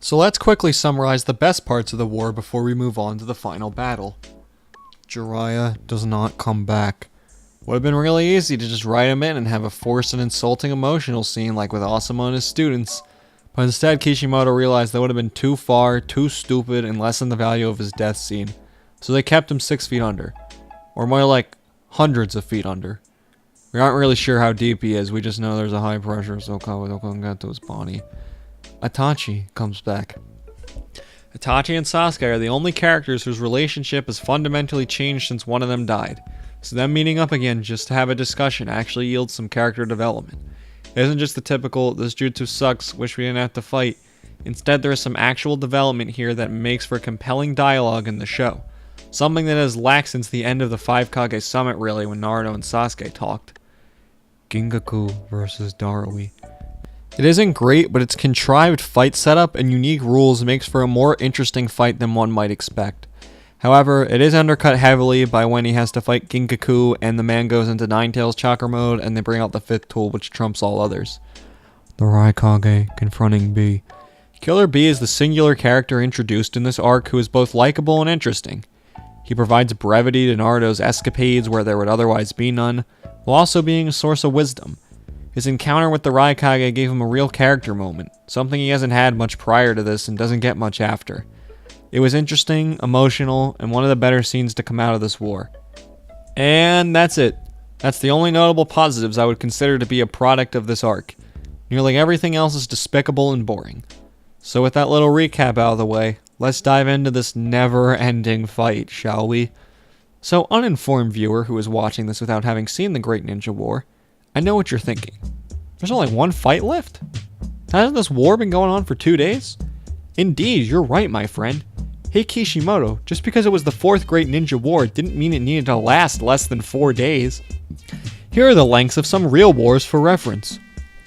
So let's quickly summarize the best parts of the war before we move on to the final battle. Jiraiya does not come back. Would have been really easy to just write him in and have a forced and insulting emotional scene like with Asuma and his students. But instead, Kishimoto realized that would have been too far, too stupid, and lessened the value of his death scene. So they kept him 6 feet under. Or more like hundreds of feet under. We aren't really sure how deep he is, we just know there's a high pressure so Kabuto can get to his body. Itachi comes back. Itachi and Sasuke are the only characters whose relationship has fundamentally changed since one of them died. So them meeting up again just to have a discussion actually yields some character development. It isn't just the typical, this jutsu sucks, wish we didn't have to fight. Instead, there is some actual development here that makes for compelling dialogue in the show. Something that has lacked since the end of the 5 Kage summit really when Naruto and Sasuke talked. Gingaku versus Darui. It isn't great, but its contrived fight setup and unique rules makes for a more interesting fight than one might expect. However, it is undercut heavily by when he has to fight Ginkaku and the man goes into Ninetales chakra mode and they bring out the 5th tool which trumps all others. The Raikage confronting B. Killer B is the singular character introduced in this arc who is both likable and interesting. He provides brevity to Naruto's escapades where there would otherwise be none, while also being a source of wisdom. His encounter with the Raikage gave him a real character moment, something he hasn't had much prior to this and doesn't get much after. It was interesting, emotional, and one of the better scenes to come out of this war. And that's it. That's the only notable positives I would consider to be a product of this arc. Nearly everything else is despicable and boring. So with that little recap out of the way, let's dive into this never-ending fight, shall we? So uninformed viewer who is watching this without having seen the Great Ninja War, I know what you're thinking. There's only one fight left? Hasn't this war been going on for 2 days? Indeed, you're right, my friend. Hey Kishimoto, just because it was the 4th Great Ninja War didn't mean it needed to last less than 4 days. Here are the lengths of some real wars for reference.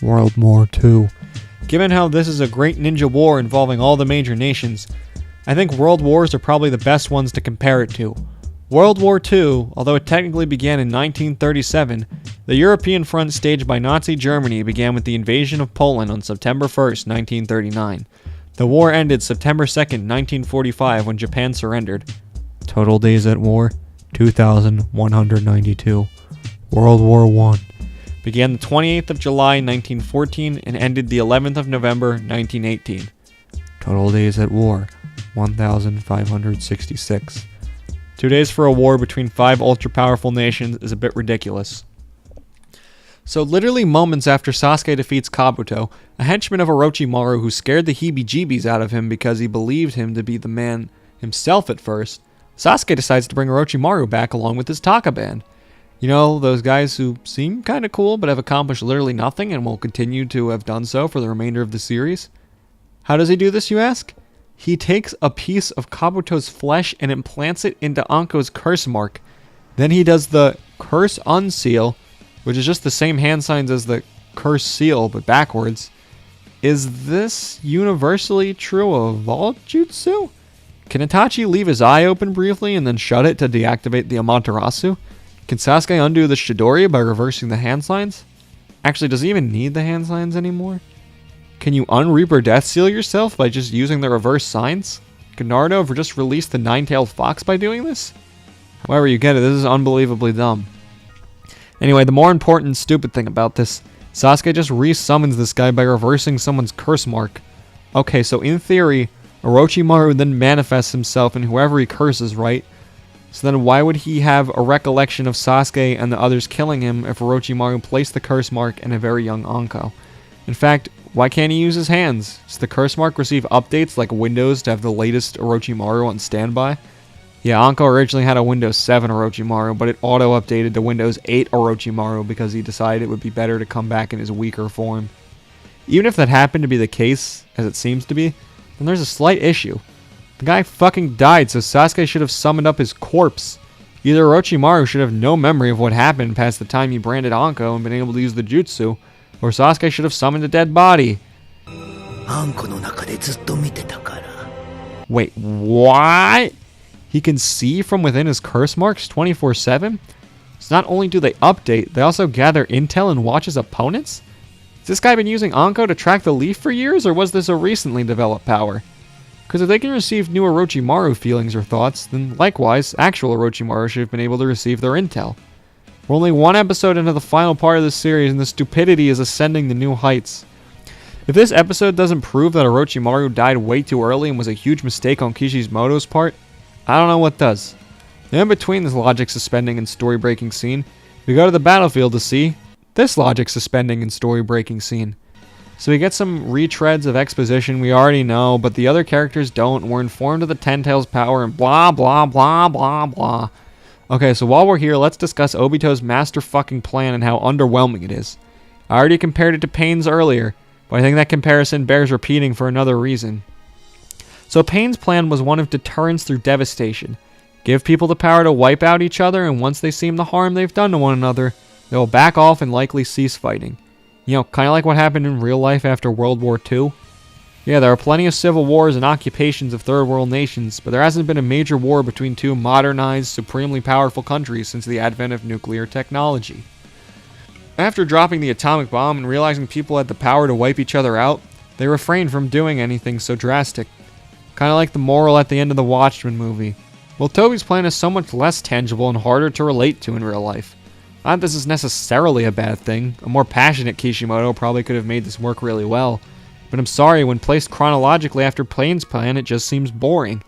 World War II. Given how this is a great ninja war involving all the major nations, I think world wars are probably the best ones to compare it to. World War II, although it technically began in 1937, the European front staged by Nazi Germany began with the invasion of Poland on September 1st, 1939. The war ended September 2nd, 1945 when Japan surrendered. Total days at war, 2,192. World War I. Began the 28th of July, 1914 and ended the 11th of November, 1918. Total days at war, 1,566. 2 days for a war between 5 ultra-powerful nations is a bit ridiculous. So literally moments after Sasuke defeats Kabuto, a henchman of Orochimaru who scared the heebie-jeebies out of him because he believed him to be the man himself at first, Sasuke decides to bring Orochimaru back along with his Taka band. You know, those guys who seem kinda cool but have accomplished literally nothing and will continue to have done so for the remainder of the series? How does he do this, you ask? He takes a piece of Kabuto's flesh and implants it into Anko's curse mark. Then he does the curse unseal, which is just the same hand signs as the curse seal, but backwards. Is this universally true of all jutsu? Can Itachi leave his eye open briefly and then shut it to deactivate the Amaterasu? Can Sasuke undo the Chidori by reversing the hand signs? Actually, does he even need the hand signs anymore? Can you un-Reaper Death Seal yourself by just using the reverse signs? Could Naruto have just released the Nine-Tailed Fox by doing this? However you get it, this is unbelievably dumb. Anyway, the more important stupid thing about this, Sasuke just re-summons this guy by reversing someone's curse mark. Okay, so in theory, Orochimaru then manifests himself in whoever he curses, right? So then why would he have a recollection of Sasuke and the others killing him if Orochimaru placed the curse mark in a very young Anko? In fact, why can't he use his hands? Does the curse mark receive updates like Windows to have the latest Orochimaru on standby? Yeah, Anko originally had a Windows 7 Orochimaru, but it auto-updated to Windows 8 Orochimaru because he decided it would be better to come back in his weaker form. Even if that happened to be the case, as it seems to be, then there's a slight issue. The guy fucking died, so Sasuke should have summoned up his corpse. Either Orochimaru should have no memory of what happened past the time he branded Anko and been able to use the jutsu, or Sasuke should have summoned a dead body. Wait, what? He can see from within his curse marks 24/7? So not only do they update, they also gather intel and watch his opponents? Is this guy been using Anko to track the leaf for years, or was this a recently developed power? Because if they can receive new Orochimaru feelings or thoughts, then likewise, actual Orochimaru should have been able to receive their intel. We're only one episode into the final part of this series, and the stupidity is ascending to new heights. If this episode doesn't prove that Orochimaru died way too early and was a huge mistake on Kishimoto's part, I don't know what does. Then between this logic suspending and story breaking scene, we go to the battlefield to see this logic suspending and story breaking scene. So we get some retreads of exposition we already know, but the other characters don't, and we're informed of the Ten Tails power and blah blah blah blah blah. Okay, so while we're here, let's discuss Obito's master fucking plan and how underwhelming it is. I already compared it to Pain's earlier, but I think that comparison bears repeating for another reason. So Pain's plan was one of deterrence through devastation. Give people the power to wipe out each other, and once they seem the harm they've done to one another, they will back off and likely cease fighting. You know, kind of like what happened in real life after World War II. Yeah, there are plenty of civil wars and occupations of third world nations, but there hasn't been a major war between two modernized, supremely powerful countries since the advent of nuclear technology. After dropping the atomic bomb and realizing people had the power to wipe each other out, they refrained from doing anything so drastic. Kind of like the moral at the end of the Watchmen movie. Well, Toby's plan is so much less tangible and harder to relate to in real life. Not that this is necessarily a bad thing. A more passionate Kishimoto probably could have made this work really well. But I'm sorry, when placed chronologically after Pain's plan, it just seems boring.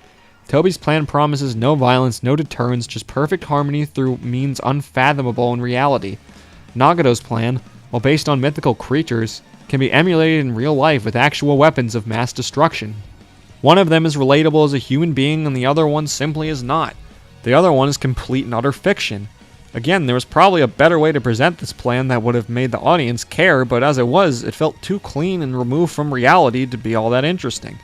Toby's plan promises no violence, no deterrence, just perfect harmony through means unfathomable in reality. Nagato's plan, while based on mythical creatures, can be emulated in real life with actual weapons of mass destruction. One of them is relatable as a human being, and the other one simply is not. The other one is complete and utter fiction. Again, there was probably a better way to present this plan that would have made the audience care, but as it was, it felt too clean and removed from reality to be all that interesting.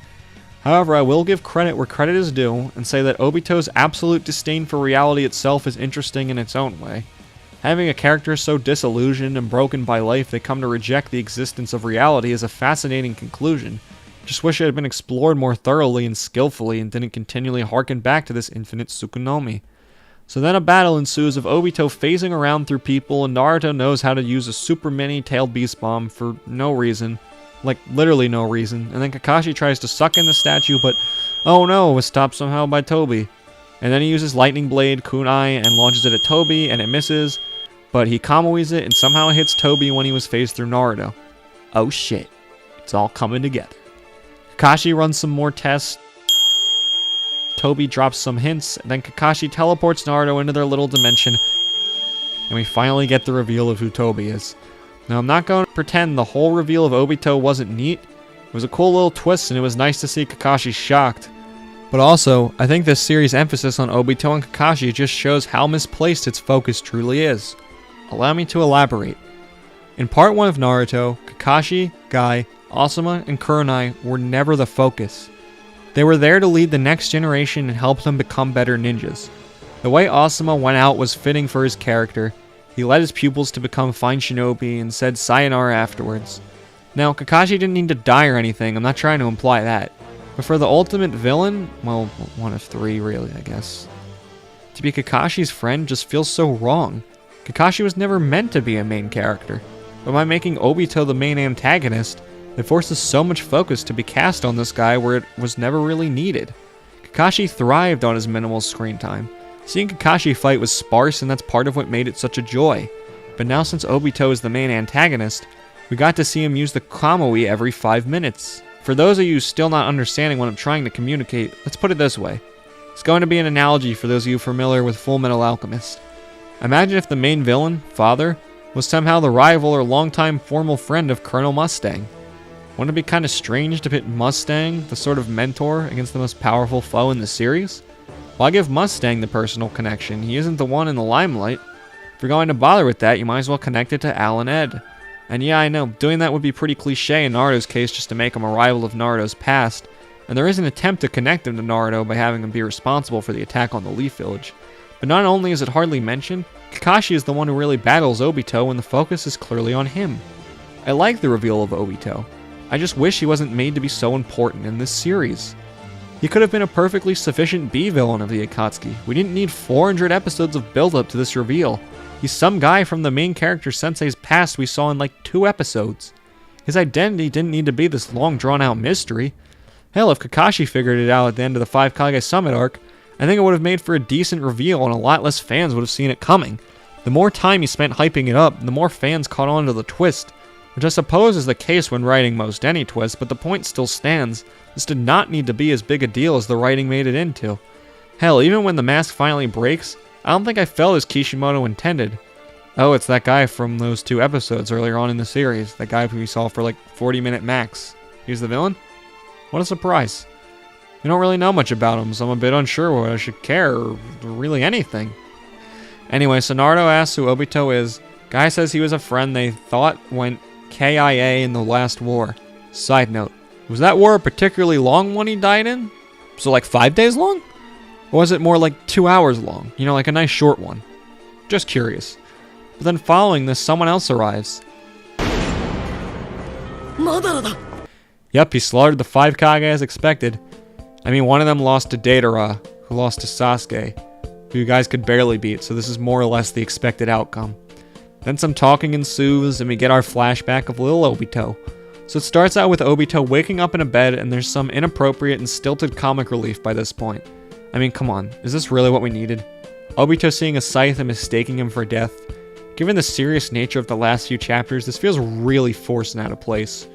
However, I will give credit where credit is due, and say that Obito's absolute disdain for reality itself is interesting in its own way. Having a character so disillusioned and broken by life they come to reject the existence of reality is a fascinating conclusion. Just wish it had been explored more thoroughly and skillfully and didn't continually harken back to this infinite Tsukunomi. So then a battle ensues of Obito phasing around through people, and Naruto knows how to use a super mini tailed beast bomb for no reason. Like, literally no reason. And then Kakashi tries to suck in the statue, but oh no, was stopped somehow by Toby. And then he uses Lightning Blade, Kunai, and launches it at Toby, and it misses. But he Kamui's it and somehow hits Toby when he was phased through Naruto. Oh shit. It's all coming together. Kakashi runs some more tests. Toby drops some hints, and then Kakashi teleports Naruto into their little dimension, and we finally get the reveal of who Toby is. Now, I'm not going to pretend the whole reveal of Obito wasn't neat. It was a cool little twist, and it was nice to see Kakashi shocked. But also, I think this series' emphasis on Obito and Kakashi just shows how misplaced its focus truly is. Allow me to elaborate. In part 1 of Naruto, Kakashi, Guy, Asuma, and Kurenai were never the focus. They were there to lead the next generation and help them become better ninjas. The way Asuma went out was fitting for his character. He led his pupils to become fine shinobi and said sayonara afterwards. Now, Kakashi didn't need to die or anything, I'm not trying to imply that. But for the ultimate villain, well, one of three really, I guess. To be Kakashi's friend just feels so wrong. Kakashi was never meant to be a main character. But by making Obito the main antagonist, it forces so much focus to be cast on this guy where it was never really needed. Kakashi thrived on his minimal screen time. Seeing Kakashi fight was sparse, and that's part of what made it such a joy. But now since Obito is the main antagonist, we got to see him use the Kamui every 5 minutes. For those of you still not understanding what I'm trying to communicate, let's put it this way. It's going to be an analogy for those of you familiar with Full Metal Alchemist. Imagine if the main villain, Father, was somehow the rival or longtime formal friend of Colonel Mustang. Wouldn't it be kind of strange to pit Mustang, the sort of mentor, against the most powerful foe in the series? Why give Mustang the personal connection? He isn't the one in the limelight. If you're going to bother with that, you might as well connect it to Al and Ed. And yeah, I know, doing that would be pretty cliche in Naruto's case just to make him a rival of Naruto's past, and there is an attempt to connect him to Naruto by having him be responsible for the attack on the Leaf Village. But not only is it hardly mentioned, Kakashi is the one who really battles Obito, and the focus is clearly on him. I like the reveal of Obito. I just wish he wasn't made to be so important in this series. He could have been a perfectly sufficient B-villain of the Akatsuki. We didn't need 400 episodes of build-up to this reveal. He's some guy from the main character Sensei's past we saw in like 2 episodes. His identity didn't need to be this long drawn-out mystery. Hell, if Kakashi figured it out at the end of the 5 Kage Summit arc, I think it would have made for a decent reveal and a lot less fans would have seen it coming. The more time he spent hyping it up, the more fans caught on to the twist, which I suppose is the case when writing most any twist, but the point still stands. This did not need to be as big a deal as the writing made it into. Hell, even when the mask finally breaks, I don't think I felt as Kishimoto intended. Oh, it's that guy from those 2 episodes earlier on in the series. That guy who we saw for like 40-minute max. He's the villain? What a surprise. We don't really know much about him, so I'm a bit unsure what I should care, or really anything. Anyway, so Naruto asks who Obito is. Guy says he was a friend they thought went KIA in the last war. Side note, was that war a particularly long one he died in? So like 5 days long? Or was it more like 2 hours long? You know, like a nice short one. Just curious. But then following this, someone else arrives. Yep, he slaughtered the 5 Kage as expected. I mean, one of them lost to Deidara, who lost to Sasuke, who you guys could barely beat, so this is more or less the expected outcome. Then some talking ensues, and we get our flashback of little Obito. So it starts out with Obito waking up in a bed, and there's some inappropriate and stilted comic relief by this point. I mean, come on, is this really what we needed? Obito seeing a scythe and mistaking him for death? Given the serious nature of the last few chapters, this feels really forced and out of place.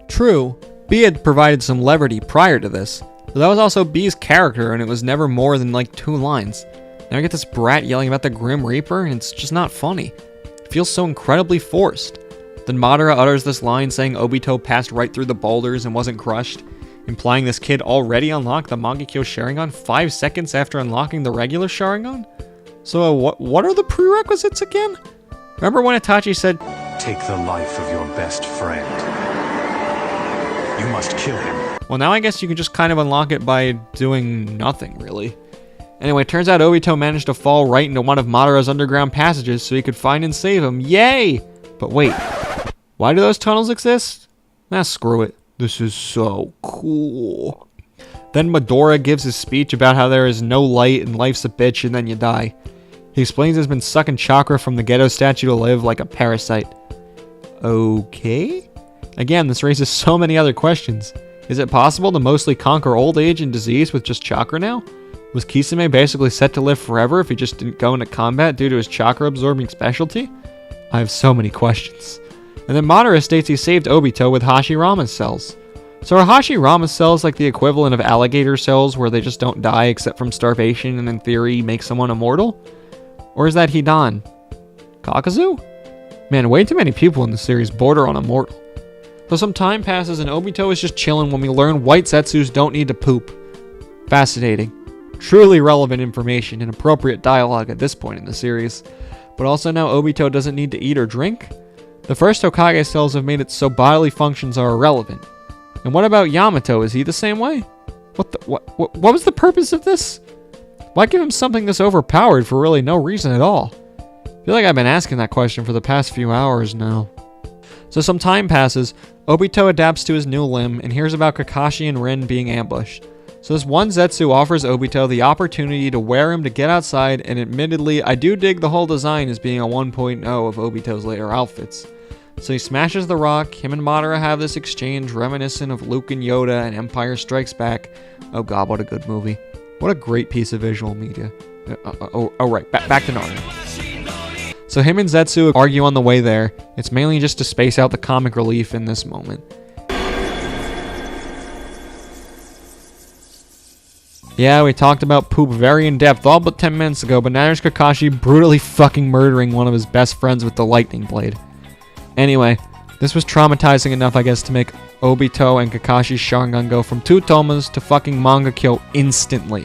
True, B had provided some levity prior to this, but that was also B's character, and it was never more than like 2 lines. Now I get this brat yelling about the Grim Reaper, and it's just not funny. It feels so incredibly forced. Then Madara utters this line saying Obito passed right through the boulders and wasn't crushed, implying this kid already unlocked the Mangekyo Sharingan 5 seconds after unlocking the regular Sharingan? So what are the prerequisites again? Remember when Itachi said, "Take the life of your best friend. You must kill him." Well, now I guess you can just kind of unlock it by doing nothing, really. Anyway, it turns out Obito managed to fall right into one of Madara's underground passages so he could find and save him. Yay! But wait, why do those tunnels exist? Nah, screw it. This is so cool. Then Madara gives his speech about how there is no light and life's a bitch and then you die. He explains he's been sucking chakra from the Geto statue to live like a parasite. Okay? Again, this raises so many other questions. Is it possible to mostly conquer old age and disease with just chakra now? Was Kisame basically set to live forever if he just didn't go into combat due to his chakra-absorbing specialty? I have so many questions. And then Madara states he saved Obito with Hashirama's cells. So are Hashirama's cells like the equivalent of alligator cells where they just don't die except from starvation and in theory make someone immortal? Or is that Hidan? Kakazu? Man, way too many people in the series border on immortal. So some time passes and Obito is just chilling when we learn white Zetsus don't need to poop. Fascinating. Truly relevant information and appropriate dialogue at this point in the series. But also now Obito doesn't need to eat or drink? The first Hokage cells have made it so bodily functions are irrelevant. And what about Yamato? Is he the same way? What was the purpose of this? Why give him something this overpowered for really no reason at all? I feel like I've been asking that question for the past few hours now. So some time passes, Obito adapts to his new limb and hears about Kakashi and Rin being ambushed. So this one Zetsu offers Obito the opportunity to wear him to get outside, and admittedly, I do dig the whole design as being a 1.0 of Obito's later outfits. So he smashes the rock, him and Madara have this exchange reminiscent of Luke and Yoda and Empire Strikes Back. Oh god, what a good movie. What a great piece of visual media. Right, back to Naruto. So him and Zetsu argue on the way there. It's mainly just to space out the comic relief in this moment. Yeah, we talked about poop very in depth all but 10 minutes ago, but now there's Kakashi brutally fucking murdering one of his best friends with the lightning blade. Anyway, this was traumatizing enough, I guess, to make Obito and Kakashi's Sharingan go from 2 tomas to fucking Mangekyo instantly.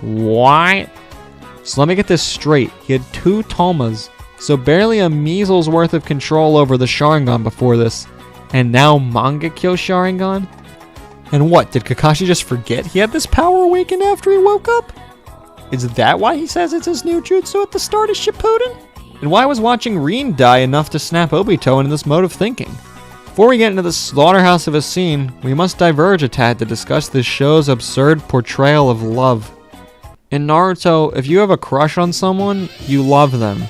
What? So let me get this straight. He had 2 tomas, so barely a measles worth of control over the Sharingan before this, and now Mangekyo Sharingan? And what, did Kakashi just forget he had this power awakened after he woke up? Is that why he says it's his new jutsu at the start of Shippuden? And why was watching Rin die enough to snap Obito into this mode of thinking? Before we get into the slaughterhouse of a scene, we must diverge a tad to discuss this show's absurd portrayal of love. In Naruto, if you have a crush on someone, you love them.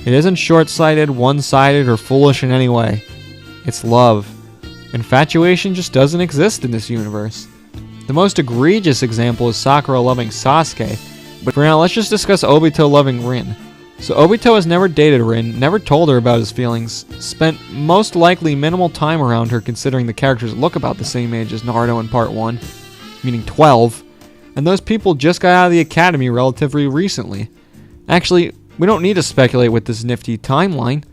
It isn't short-sighted, one-sided, or foolish in any way. It's love. Infatuation just doesn't exist in this universe. The most egregious example is Sakura loving Sasuke, but for now let's just discuss Obito loving Rin. So Obito has never dated Rin, never told her about his feelings, spent most likely minimal time around her considering the characters look about the same age as Naruto in part 1, meaning 12, and those people just got out of the academy relatively recently. Actually, we don't need to speculate with this nifty timeline.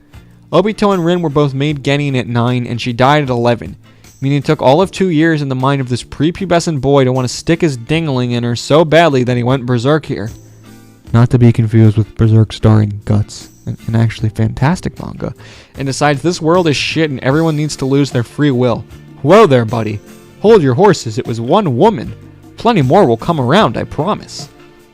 Obito and Rin were both made Genin at 9 and she died at 11, meaning it took all of 2 years in the mind of this prepubescent boy to want to stick his dingling in her so badly that he went berserk here. Not to be confused with Berserk starring Guts, an actually fantastic manga, and decides this world is shit and everyone needs to lose their free will. Whoa there, buddy. Hold your horses, it was one woman. Plenty more will come around, I promise.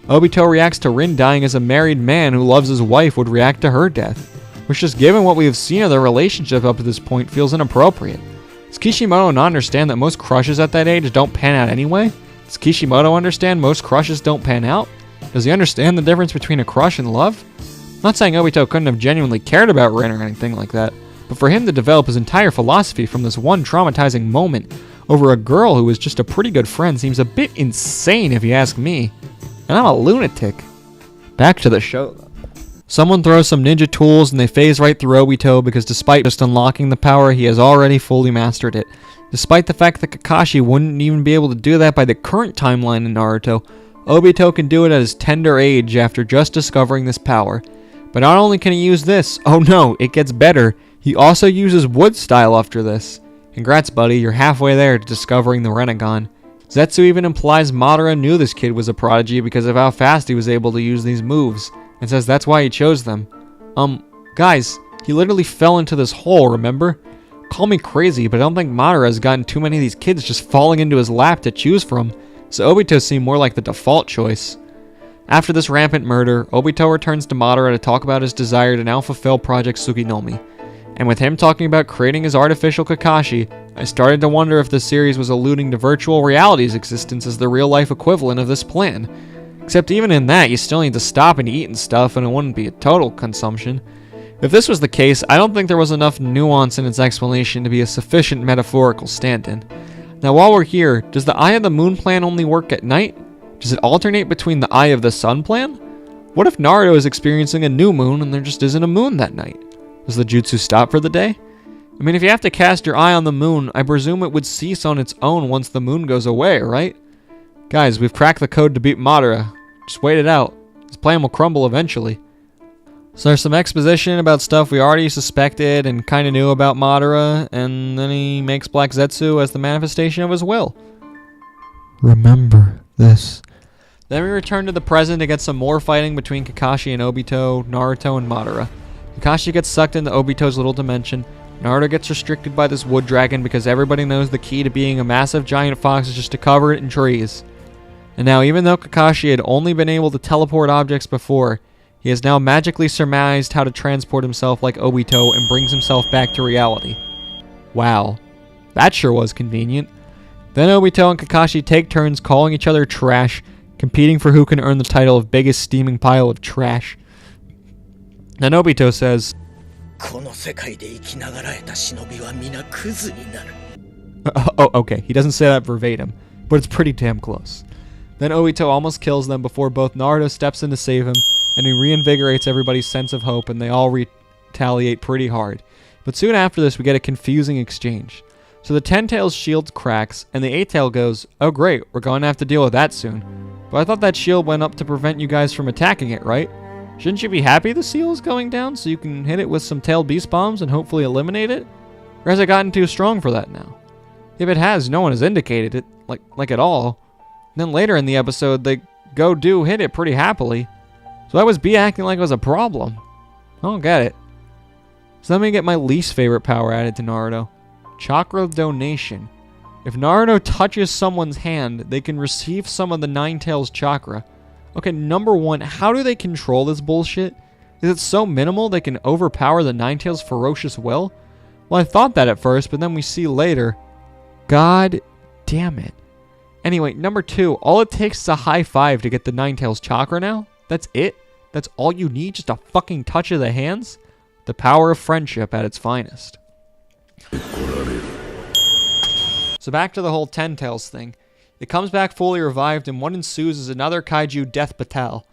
Obito reacts to Rin dying as a married man who loves his wife would react to her death, which just given what we have seen of their relationship up to this point feels inappropriate. Does Kishimoto not understand that most crushes at that age don't pan out anyway? Does Kishimoto understand most crushes don't pan out? Does he understand the difference between a crush and love? I'm not saying Obito couldn't have genuinely cared about Rin or anything like that, but for him to develop his entire philosophy from this one traumatizing moment over a girl who was just a pretty good friend seems a bit insane if you ask me. And I'm a lunatic. Back to the show. Someone throws some ninja tools and they phase right through Obito because despite just unlocking the power, he has already fully mastered it. Despite the fact that Kakashi wouldn't even be able to do that by the current timeline in Naruto, Obito can do it at his tender age after just discovering this power. But not only can he use this, oh no, it gets better, he also uses wood style after this. Congrats buddy, you're halfway there to discovering the Rinnegan. Zetsu even implies Madara knew this kid was a prodigy because of how fast he was able to use these moves, and says that's why he chose them. Guys, he literally fell into this hole, remember? Call me crazy, but I don't think Madara has gotten too many of these kids just falling into his lap to choose from, so Obito seemed more like the default choice. After this rampant murder, Obito returns to Madara to talk about his desire to now fulfill Project Suginomi. And with him talking about creating his artificial Kakashi, I started to wonder if the series was alluding to virtual reality's existence as the real-life equivalent of this plan. Except even in that, you still need to stop and eat and stuff, and it wouldn't be a total consumption. If this was the case, I don't think there was enough nuance in its explanation to be a sufficient metaphorical stand-in. Now while we're here, does the Eye of the Moon plan only work at night? Does it alternate between the Eye of the Sun plan? What if Naruto is experiencing a new moon and there just isn't a moon that night? Does the jutsu stop for the day? I mean, if you have to cast your eye on the moon, I presume it would cease on its own once the moon goes away, right? Guys, we've cracked the code to beat Madara. Just wait it out. His plan will crumble eventually. So there's some exposition about stuff we already suspected and kind of knew about Madara, and then he makes Black Zetsu as the manifestation of his will. Remember this. Then we return to the present to get some more fighting between Kakashi and Obito, Naruto, and Madara. Kakashi gets sucked into Obito's little dimension. Naruto gets restricted by this wood dragon because everybody knows the key to being a massive giant fox is just to cover it in trees. And now even though Kakashi had only been able to teleport objects before, he has now magically surmised how to transport himself like Obito and brings himself back to reality. Wow, that sure was convenient. Then Obito and Kakashi take turns calling each other trash, competing for who can earn the title of biggest steaming pile of trash. Then Obito says, oh, okay, he doesn't say that verbatim, but it's pretty damn close. Then Obito almost kills them before both Naruto steps in to save him, and he reinvigorates everybody's sense of hope, and they all retaliate pretty hard. But soon after this, we get a confusing exchange. So the Ten-Tail's shield cracks, and the Eight-Tail goes, oh great, we're going to have to deal with that soon. But I thought that shield went up to prevent you guys from attacking it, right? Shouldn't you be happy the seal is going down so you can hit it with some tailed beast bombs and hopefully eliminate it? Or has it gotten too strong for that now? If it has, no one has indicated it, like at all. And then later in the episode, they hit it pretty happily. So why was B acting like it was a problem? I don't get it. So let me get my least favorite power added to Naruto. Chakra donation. If Naruto touches someone's hand, they can receive some of the Nine-Tails chakra. Okay, number one, how do they control this bullshit? Is it so minimal they can overpower the Nine-Tails' ferocious will? Well, I thought that at first, but then we see later. God damn it. Anyway, number two, all it takes is a high five to get the Nine-Tails chakra now? That's it? That's all you need? Just a fucking touch of the hands? The power of friendship at its finest. So back to the whole Ten Tails thing. It comes back fully revived, and what ensues is another kaiju death battle.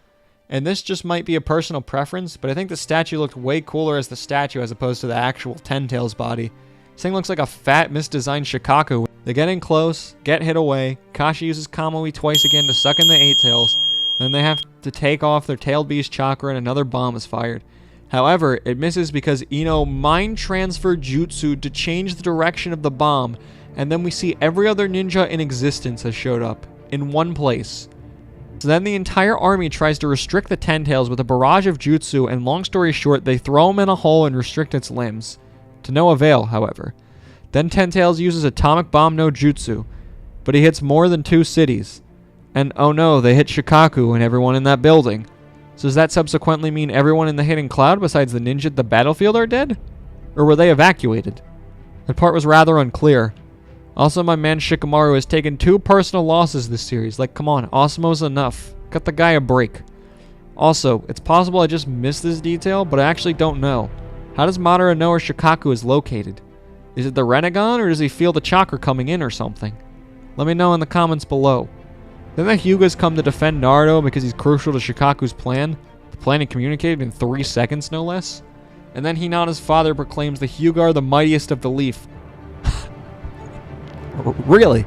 And this just might be a personal preference, but I think the statue looked way cooler as the statue as opposed to the actual Ten Tails body. This thing looks like a fat, misdesigned Shikaku. They get in close, get hit away, Kashi uses Kamui twice again to suck in the Eight Tails, then they have to take off their Tailed Beast chakra and another bomb is fired. However, it misses because Ino mind transferred jutsu to change the direction of the bomb, and then we see every other ninja in existence has showed up, in one place. So then the entire army tries to restrict the Ten Tails with a barrage of jutsu, and long story short, they throw him in a hole and restrict its limbs. To no avail, however. Then Ten Tails uses Atomic Bomb no Jutsu, but he hits more than 2 cities. And oh no, they hit Shikaku and everyone in that building. So does that subsequently mean everyone in the hidden cloud besides the ninja at the battlefield are dead? Or were they evacuated? That part was rather unclear. Also, my man Shikamaru has taken 2 personal losses this series. Like, come on, Osmo's enough. Cut the guy a break. Also, it's possible I just missed this detail, but I actually don't know. How does Madara know where Shikaku is located? Is it the Renegon, or does he feel the chakra coming in or something? Let me know in the comments below. Then the Hyugas come to defend Naruto because he's crucial to Shikaku's plan. The plan he communicated in 3 seconds, no less. And then Hinata's father proclaims the Hyuga are the mightiest of the Leaf. Really?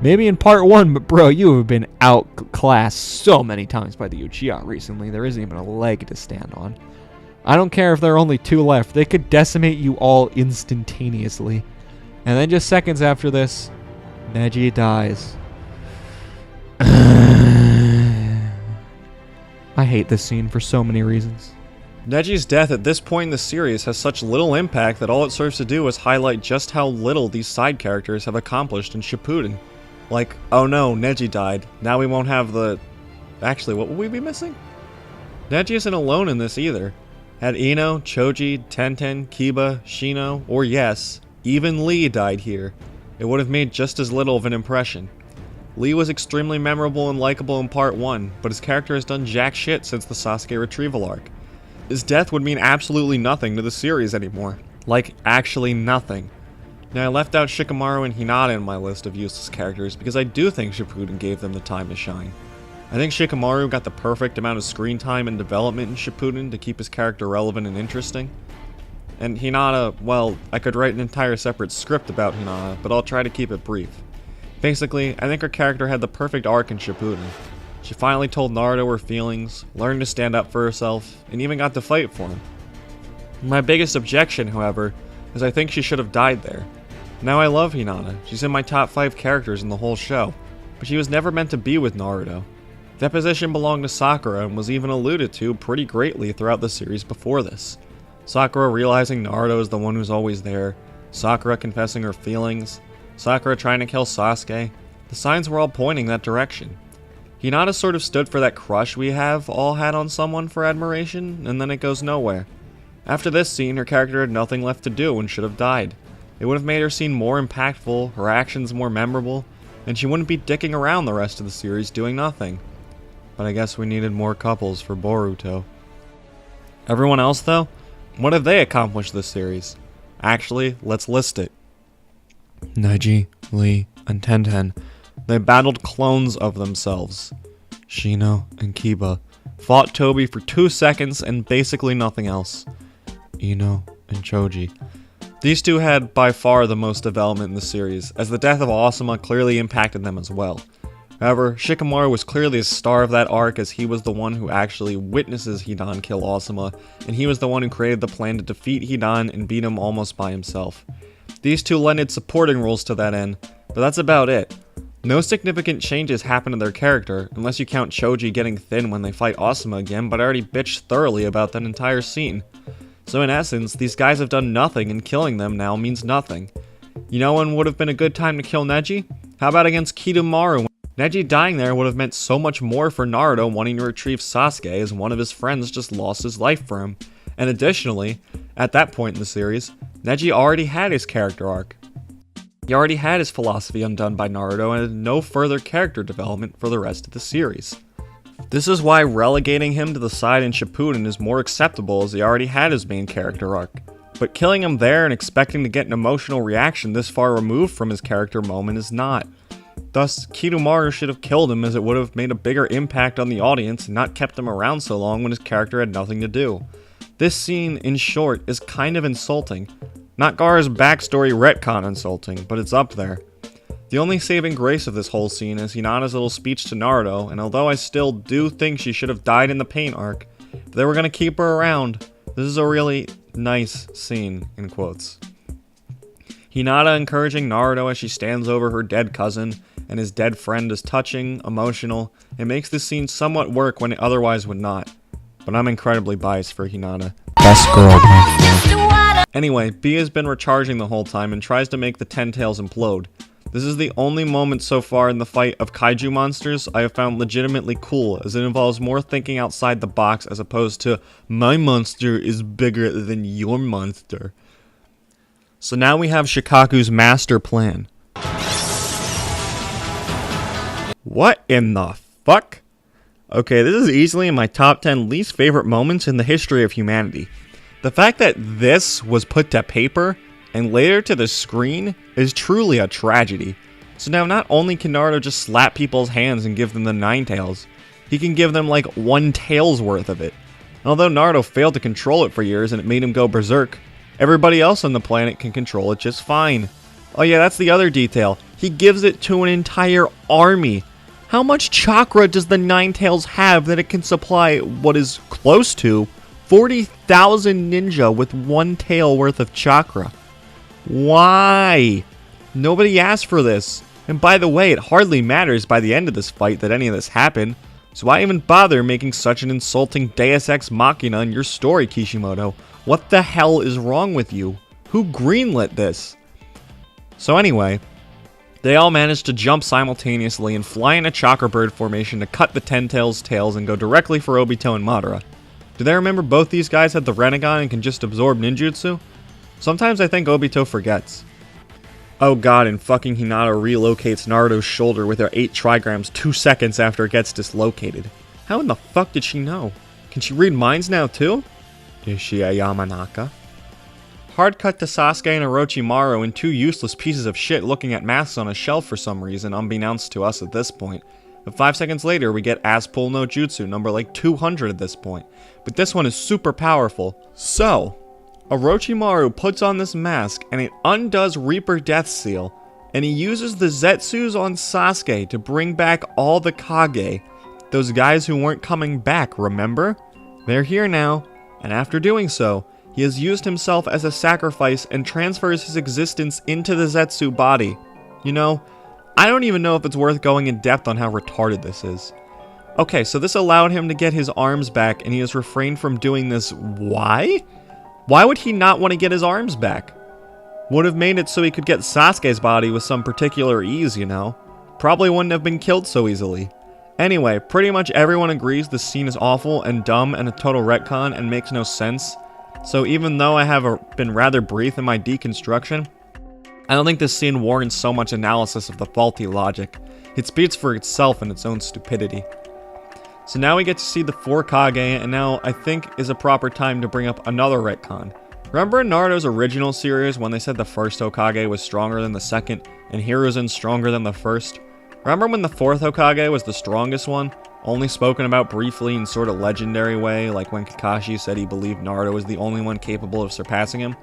Maybe in part 1, but bro, you have been outclassed so many times by the Uchiha recently, there isn't even a leg to stand on. I don't care if there are only 2 left, they could decimate you all instantaneously. And then just seconds after this, Neji dies. I hate this scene for so many reasons. Neji's death at this point in the series has such little impact that all it serves to do is highlight just how little these side characters have accomplished in Shippuden. Like, oh no, Neji died. Now we won't have the... Actually, what will we be missing? Neji isn't alone in this either. Had Ino, Choji, Tenten, Kiba, Shino, or yes, even Lee died here, it would have made just as little of an impression. Lee was extremely memorable and likable in part 1, but his character has done jack shit since the Sasuke retrieval arc. His death would mean absolutely nothing to the series anymore. Like, actually nothing. Now, I left out Shikamaru and Hinata in my list of useless characters because I do think Shippuden gave them the time to shine. I think Shikamaru got the perfect amount of screen time and development in Shippuden to keep his character relevant and interesting. And Hinata, well, I could write an entire separate script about Hinata, but I'll try to keep it brief. Basically, I think her character had the perfect arc in Shippuden. She finally told Naruto her feelings, learned to stand up for herself, and even got to fight for him. My biggest objection, however, is I think she should have died there. Now I love Hinata, she's in my top 5 characters in the whole show, but she was never meant to be with Naruto. That position belonged to Sakura and was even alluded to pretty greatly throughout the series before this. Sakura realizing Naruto is the one who's always there, Sakura confessing her feelings, Sakura trying to kill Sasuke, the signs were all pointing that direction. Hinata sort of stood for that crush we have all had on someone for admiration, and then it goes nowhere. After this scene, her character had nothing left to do and should have died. It would have made her scene more impactful, her actions more memorable, and she wouldn't be dicking around the rest of the series doing nothing. But I guess we needed more couples for Boruto. Everyone else, though? What have they accomplished this series? Actually, let's list it. Neji, Lee, and Tenten. They battled clones of themselves. Shino and Kiba fought Toby for 2 seconds and basically nothing else. Ino and Choji. These two had by far the most development in the series, as the death of Asuma clearly impacted them as well. However, Shikamaru was clearly a star of that arc as he was the one who actually witnesses Hidan kill Asuma, and he was the one who created the plan to defeat Hidan and beat him almost by himself. These two lended supporting roles to that end, but that's about it. No significant changes happen to their character, unless you count Choji getting thin when they fight Asuma again, but I already bitched thoroughly about that entire scene. So in essence, these guys have done nothing and killing them now means nothing. You know when would have been a good time to kill Neji? How about against Kidomaru? Neji dying there would have meant so much more for Naruto wanting to retrieve Sasuke as one of his friends just lost his life for him. And additionally, at that point in the series, Neji already had his character arc. He already had his philosophy undone by Naruto and had no further character development for the rest of the series. This is why relegating him to the side in Shippuden is more acceptable as he already had his main character arc. but killing him there and expecting to get an emotional reaction this far removed from his character moment is not. Thus, Kidomaru should have killed him, as it would have made a bigger impact on the audience and not kept him around so long when his character had nothing to do. This scene, in short, is kind of insulting. Not Gaara's backstory retcon insulting, but it's up there. The only saving grace of this whole scene is Hinata's little speech to Naruto, and although I still do think she should have died in the pain arc, if they were going to keep her around, this is a really nice scene, in quotes. Hinata encouraging Naruto as she stands over her dead cousin and his dead friend is touching, emotional, and makes this scene somewhat work when it otherwise would not. But I'm incredibly biased for Hinata. Best girl going. Anyway, B has been recharging the whole time and tries to make the Ten Tails implode. This is the only moment so far in the fight of kaiju monsters I have found legitimately cool, as it involves more thinking outside the box as opposed to, my monster is bigger than your monster. So now we have Shikaku's master plan. What in the fuck? Okay, this is easily in my top 10 least favorite moments in the history of humanity. The fact that this was put to paper and later to the screen is truly a tragedy. So now not only can Naruto just slap people's hands and give them the 9 tails, he can give them like 1 tail's worth of it. And although Naruto failed to control it for years and it made him go berserk, everybody else on the planet can control it just fine. Oh yeah, that's the other detail. He gives it to an entire army. How much chakra does the 9 tails have that it can supply what is close to 40,000 ninja with 1 tail worth of chakra? Why? Nobody asked for this. And by the way, it hardly matters by the end of this fight that any of this happened. So why even bother making such an insulting Deus Ex Machina in your story, Kishimoto? What the hell is wrong with you? Who greenlit this? So anyway, they all managed to jump simultaneously and fly in a chakra bird formation to cut the Ten Tails' tails and go directly for Obito and Madara. Do they remember both these guys had the Rinnegan and can just absorb ninjutsu? Sometimes I think Obito forgets. Oh god, and fucking Hinata relocates Naruto's shoulder with her 8 trigrams 2 seconds after it gets dislocated. How in the fuck did she know? Can she read minds now too? Is she a Yamanaka? Hard cut to Sasuke and Orochimaru in 2 useless pieces of shit looking at masks on a shelf for some reason, unbeknownst to us at this point. But 5 seconds later, we get As-Pull no Jutsu, number like 200 at this point. But this one is super powerful. So, Orochimaru puts on this mask and it undoes Reaper Death Seal, and he uses the Zetsus on Sasuke to bring back all the Kage. Those guys who weren't coming back, remember? They're here now, and after doing so, he has used himself as a sacrifice and transfers his existence into the Zetsu body. You know, I don't even know if it's worth going in depth on how retarded this is. Okay, so this allowed him to get his arms back, and he has refrained from doing this. Why? Why would he not want to get his arms back? Would have made it so he could get Sasuke's body with some particular ease, you know? Probably wouldn't have been killed so easily. Anyway, pretty much everyone agrees this scene is awful and dumb and a total retcon and makes no sense. So even though I have been rather brief in my deconstruction, I don't think this scene warrants so much analysis of the faulty logic. It speaks for itself and its own stupidity. So now we get to see the 4 Kage, and now I think is a proper time to bring up another retcon. Remember in Naruto's original series when they said the first Hokage was stronger than the second, and Hiruzen stronger than the first? Remember when the 4th Hokage was the strongest one? Only spoken about briefly in sort of legendary way, like when Kakashi said he believed Naruto was the only one capable of surpassing him?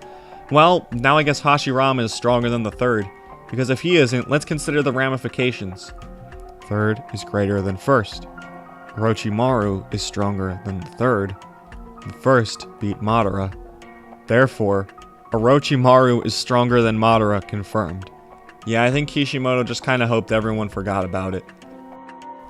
Well, now I guess Hashirama is stronger than the 3rd, because if he isn't, let's consider the ramifications. 3rd is greater than 1st. Orochimaru is stronger than the 3rd. The 1st beat Madara. Therefore, Orochimaru is stronger than Madara, confirmed. Yeah, I think Kishimoto just kinda hoped everyone forgot about it.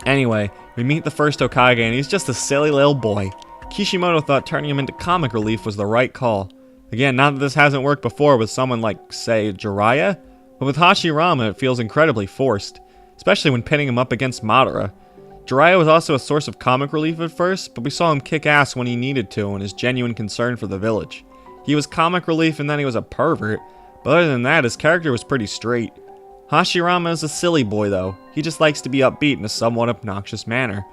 Anyway, we meet the 1st Hokage and he's just a silly little boy. Kishimoto thought turning him into comic relief was the right call. Again, not that this hasn't worked before with someone like, say, Jiraiya, but with Hashirama it feels incredibly forced, especially when pitting him up against Madara. Jiraiya was also a source of comic relief at first, but we saw him kick ass when he needed to and his genuine concern for the village. He was comic relief and then he was a pervert, but other than that, his character was pretty straight. Hashirama is a silly boy though, he just likes to be upbeat in a somewhat obnoxious manner.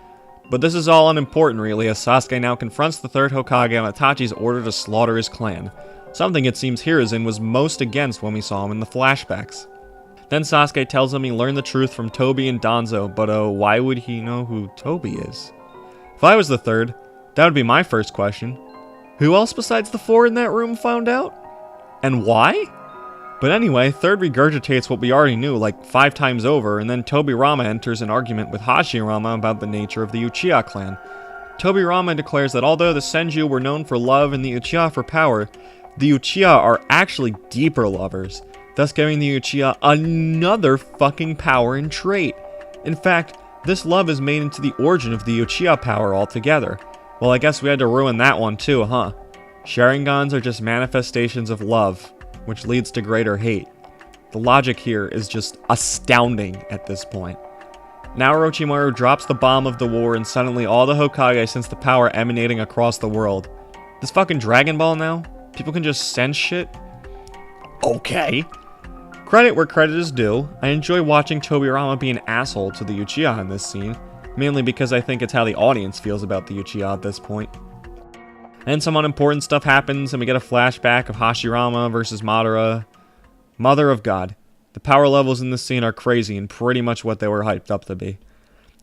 But this is all unimportant really, as Sasuke now confronts the 3rd Hokage on Itachi's order to slaughter his clan. something it seems Hiruzen was most against when we saw him in the flashbacks. Then Sasuke tells him he learned the truth from Tobi and Danzo, but why would he know who Tobi is? If I was the third, that would be my first question. Who else besides the four in that room found out? And why? But anyway, third regurgitates what we already knew like 5 times over, and then Tobirama enters an argument with Hashirama about the nature of the Uchiha clan. Tobirama declares that although the Senju were known for love and the Uchiha for power, the Uchiha are actually deeper lovers, thus giving the Uchiha another fucking power and trait. In fact, this love is made into the origin of the Uchiha power altogether. Well, I guess we had to ruin that one too, huh? Sharingans are just manifestations of love, which leads to greater hate. The logic here is just astounding at this point. Now Orochimaru drops the bomb of the war and suddenly all the Hokage sense the power emanating across the world. This fucking Dragon Ball now? People can just sense shit? Okay. Credit where credit is due. I enjoy watching Tobirama be an asshole to the Uchiha in this scene, mainly because I think it's how the audience feels about the Uchiha at this point. And some unimportant stuff happens and we get a flashback of Hashirama versus Madara. Mother of God. The power levels in this scene are crazy and pretty much what they were hyped up to be.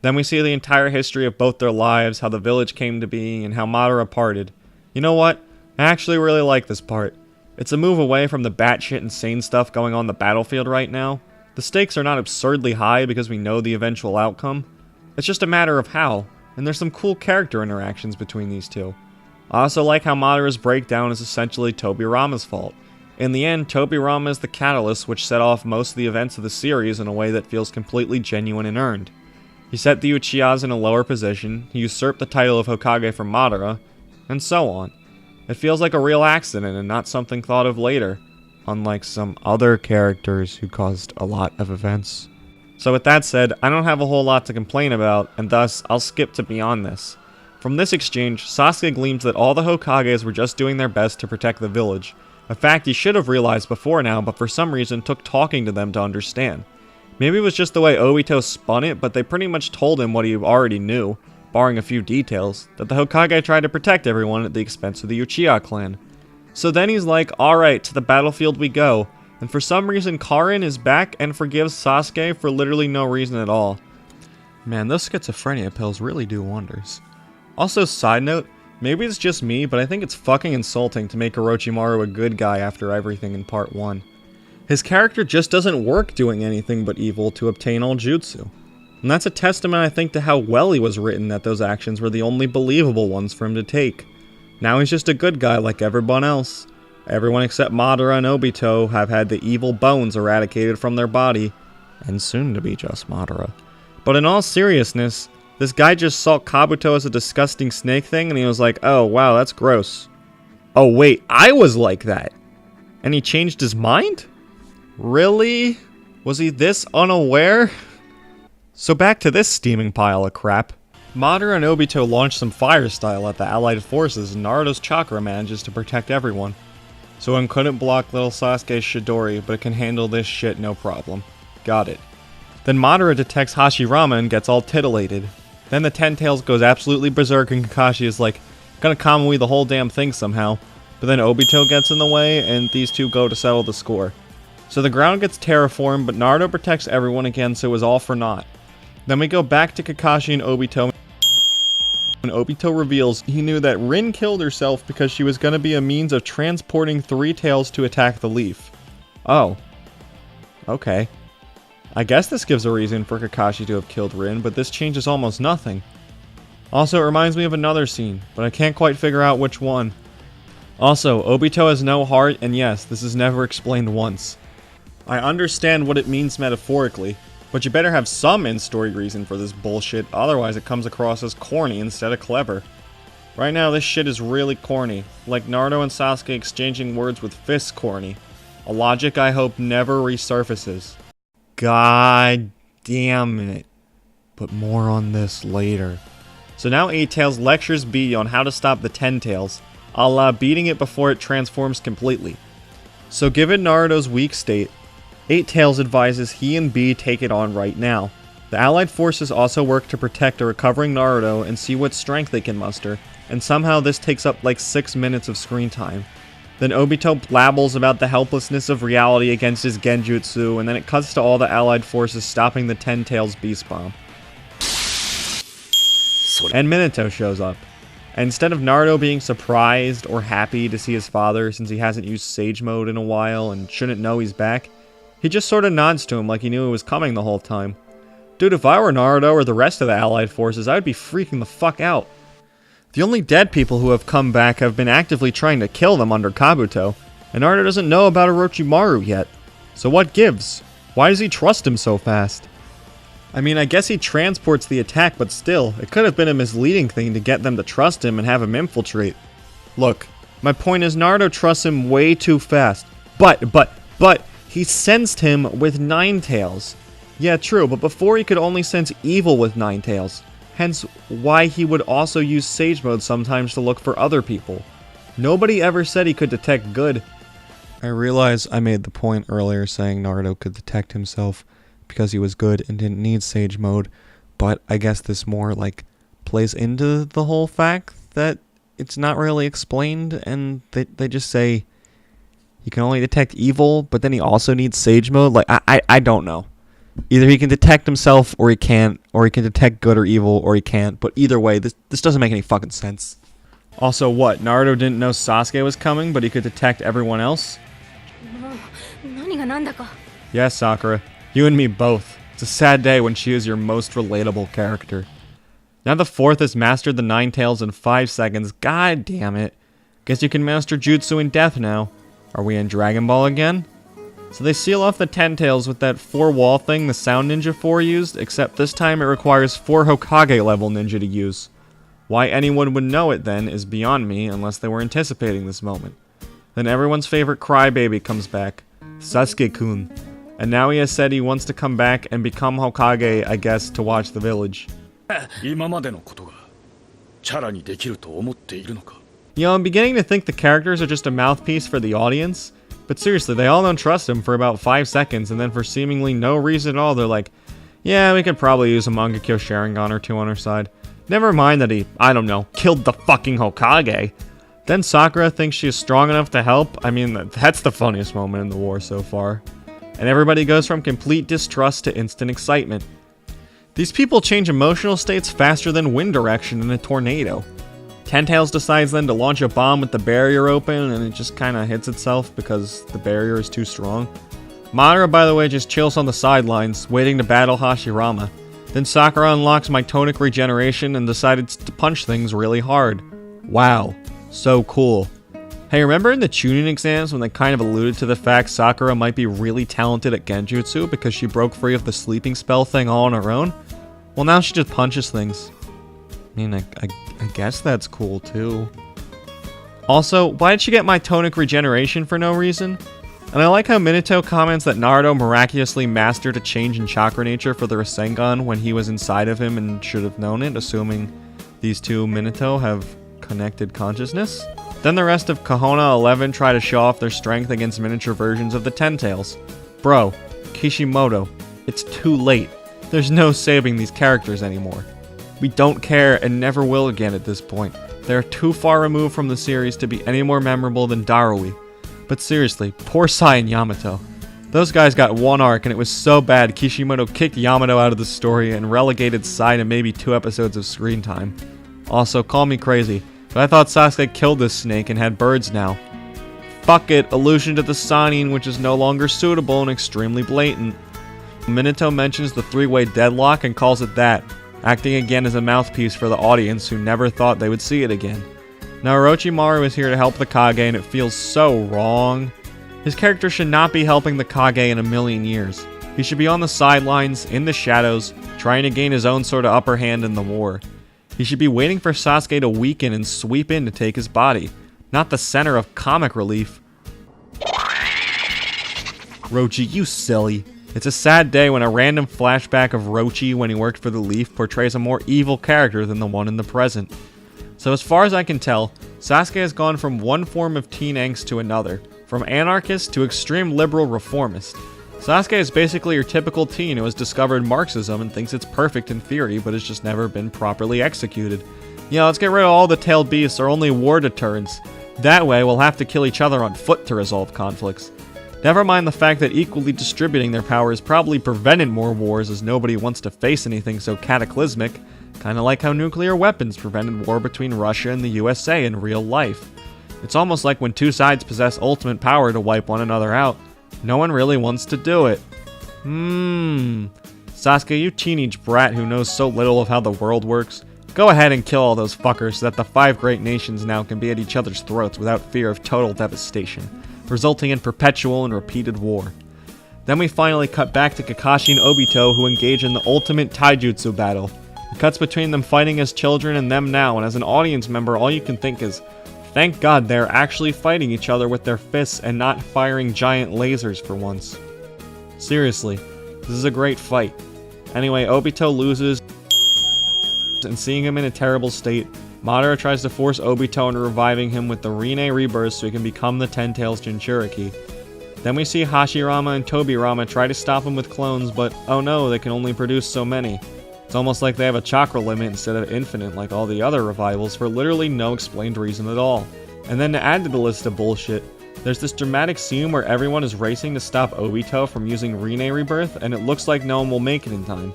Then we see the entire history of both their lives, how the village came to be, and how Madara parted. You know what? I actually really like this part. It's a move away from the batshit insane stuff going on the battlefield right now. The stakes are not absurdly high because we know the eventual outcome. It's just a matter of how, and there's some cool character interactions between these two. I also like how Madara's breakdown is essentially Tobirama's fault. In the end, Tobirama is the catalyst which set off most of the events of the series in a way that feels completely genuine and earned. He set the Uchihas in a lower position, he usurped the title of Hokage from Madara, and so on. It feels like a real accident and not something thought of later, unlike some other characters who caused a lot of events. So with that said, I don't have a whole lot to complain about, and thus, I'll skip to beyond this. From this exchange, Sasuke gleams that all the Hokages were just doing their best to protect the village, a fact he should have realized before now, but for some reason took talking to them to understand. Maybe it was just the way Obito spun it, but they pretty much told him what he already knew, barring a few details, that the Hokage tried to protect everyone at the expense of the Uchiha clan. So then he's like, alright, to the battlefield we go, and for some reason Karin is back and forgives Sasuke for literally no reason at all. Man, those schizophrenia pills really do wonders. Also, side note, maybe it's just me, but I think it's fucking insulting to make Orochimaru a good guy after everything in part 1. His character just doesn't work doing anything but evil to obtain all jutsu. And that's a testament, I think, to how well he was written that those actions were the only believable ones for him to take. Now he's just a good guy like everyone else. Everyone except Madara and Obito have had the evil bones eradicated from their body, and soon to be just Madara. But in all seriousness, this guy just saw Kabuto as a disgusting snake thing and he was like, oh wow, that's gross. Oh wait, I was like that. And he changed his mind? Really? Was he this unaware? So back to this steaming pile of crap. Madara and Obito launch some fire style at the allied forces and Naruto's chakra manages to protect everyone. So one couldn't block little Sasuke's Chidori, but it can handle this shit no problem. Got it. Then Madara detects Hashirama and gets all titillated. Then the Ten Tails goes absolutely berserk and Kakashi is like, gonna Kamui the whole damn thing somehow. But then Obito gets in the way and these two go to settle the score. So the ground gets terraformed, but Naruto protects everyone again, so it was all for naught. Then we go back to Kakashi and Obito. When Obito reveals he knew that Rin killed herself because she was gonna be a means of transporting Three Tails to attack the leaf. Oh. Okay. I guess this gives a reason for Kakashi to have killed Rin, but this changes almost nothing. Also, it reminds me of another scene, but I can't quite figure out which one. Also, Obito has no heart, and yes, this is never explained once. I understand what it means metaphorically, but you better have some in-story reason for this bullshit, otherwise it comes across as corny instead of clever. Right now, this shit is really corny, like Naruto and Sasuke exchanging words with fists corny. A logic I hope never resurfaces. God damn it. But more on this later. So now Eight Tails lectures B on how to stop the Ten Tails, a la beating it before it transforms completely. So given Naruto's weak state, Eight Tails advises he and B take it on right now. The allied forces also work to protect a recovering Naruto and see what strength they can muster, and somehow this takes up like 6 minutes of screen time. Then Obito blabbles about the helplessness of reality against his genjutsu, and then it cuts to all the allied forces stopping the Ten Tails Beast Bomb. And Minato shows up. And instead of Naruto being surprised or happy to see his father since he hasn't used Sage Mode in a while and shouldn't know he's back, he just sort of nods to him like he knew it was coming the whole time. Dude, if I were Naruto or the rest of the allied forces, I would be freaking the fuck out. The only dead people who have come back have been actively trying to kill them under Kabuto, and Naruto doesn't know about Orochimaru yet. So what gives? Why does he trust him so fast? I mean, I guess he transports the attack, but still, it could have been a misleading thing to get them to trust him and have him infiltrate. Look, my point is Naruto trusts him way too fast. But, he sensed him with Nine Tails. Yeah, true, but before he could only sense evil with Nine Tails. Hence, why he would also use Sage Mode sometimes to look for other people. Nobody ever said he could detect good. I realize I made the point earlier saying Naruto could detect himself because he was good and didn't need Sage Mode, but I guess this more, plays into the whole fact that it's not really explained, and they just say he can only detect evil, but then he also needs Sage Mode. I don't know. Either he can detect himself, or he can't, or he can detect good or evil, or he can't, but either way, this doesn't make any fucking sense. Also, what, Naruto didn't know Sasuke was coming, but he could detect everyone else? Yes, Sakura. You and me both. It's a sad day when she is your most relatable character. Now the fourth has mastered the Nine Tails in 5 seconds. God damn it. Guess you can master Jutsu in death now. Are we in Dragon Ball again? So they seal off the Ten Tails with that 4-wall thing the Sound Ninja 4 used, except this time it requires 4 Hokage level ninja to use. Why anyone would know it then is beyond me unless they were anticipating this moment. Then everyone's favorite crybaby comes back, Sasuke-kun. And now he has said he wants to come back and become Hokage, I guess, to watch the village. You know, I'm beginning to think the characters are just a mouthpiece for the audience. But seriously, they all don't trust him for about 5 seconds, and then for seemingly no reason at all, they're like, yeah, we could probably use a Mangekyo Sharingan or 2 on our side. Never mind that he, I don't know, killed the fucking Hokage. Then Sakura thinks she is strong enough to help. I mean, that's the funniest moment in the war so far. And everybody goes from complete distrust to instant excitement. These people change emotional states faster than wind direction in a tornado. Ten Tails decides then to launch a bomb with the barrier open, and it just kinda hits itself because the barrier is too strong. Madara, by the way, just chills on the sidelines, waiting to battle Hashirama. Then Sakura unlocks Mitonic Regeneration and decides to punch things really hard. Wow, so cool. Hey, remember in the Chunin exams when they kind of alluded to the fact Sakura might be really talented at Genjutsu because she broke free of the sleeping spell thing all on her own? Well, now she just punches things. I mean, I guess that's cool too. Also, why did she get Mitonic Regeneration for no reason? And I like how Minato comments that Naruto miraculously mastered a change in chakra nature for the Rasengan when he was inside of him and should have known it, assuming these two Minato have connected consciousness. Then the rest of Kahona 11 try to show off their strength against miniature versions of the Ten Tails. Bro, Kishimoto, it's too late. There's no saving these characters anymore. We don't care and never will again at this point. They are too far removed from the series to be any more memorable than Darui. But seriously, poor Sai and Yamato. Those guys got one arc and it was so bad Kishimoto kicked Yamato out of the story and relegated Sai to maybe 2 episodes of screen time. Also, call me crazy, but I thought Sasuke killed this snake and had birds now. Fuck it, allusion to the Sannin, which is no longer suitable and extremely blatant. Minato mentions the 3-way deadlock and calls it that, acting again as a mouthpiece for the audience who never thought they would see it again. Now Orochimaru is here to help the Kage and it feels so wrong. His character should not be helping the Kage in a million years. He should be on the sidelines, in the shadows, trying to gain his own sort of upper hand in the war. He should be waiting for Sasuke to weaken and sweep in to take his body, not the center of comic relief. Rochi, you silly. It's a sad day when a random flashback of Rochi when he worked for the Leaf portrays a more evil character than the one in the present. So as far as I can tell, Sasuke has gone from one form of teen angst to another, from anarchist to extreme liberal reformist. Sasuke is basically your typical teen who has discovered Marxism and thinks it's perfect in theory, but has just never been properly executed. Yeah, let's get rid of all the tailed beasts or only war deterrents. That way, we'll have to kill each other on foot to resolve conflicts. Never mind the fact that equally distributing their power has probably prevented more wars, as nobody wants to face anything so cataclysmic, kinda like how nuclear weapons prevented war between Russia and the USA in real life. It's almost like when two sides possess ultimate power to wipe one another out, no one really wants to do it. Sasuke, you teenage brat who knows so little of how the world works, go ahead and kill all those fuckers so that the 5 great nations now can be at each other's throats without fear of total devastation, resulting in perpetual and repeated war. Then we finally cut back to Kakashi and Obito, who engage in the ultimate taijutsu battle. It cuts between them fighting as children and them now, and as an audience member, all you can think is, thank God they're actually fighting each other with their fists and not firing giant lasers for once. Seriously, this is a great fight. Anyway, Obito loses, and seeing him in a terrible state, Madara tries to force Obito into reviving him with the Rinne Rebirth so he can become the Ten Tails Jinchuriki. Then we see Hashirama and Tobirama try to stop him with clones, but oh no, they can only produce so many. It's almost like they have a chakra limit instead of infinite like all the other revivals for literally no explained reason at all. And then to add to the list of bullshit, there's this dramatic scene where everyone is racing to stop Obito from using Rinne Rebirth, and it looks like no one will make it in time.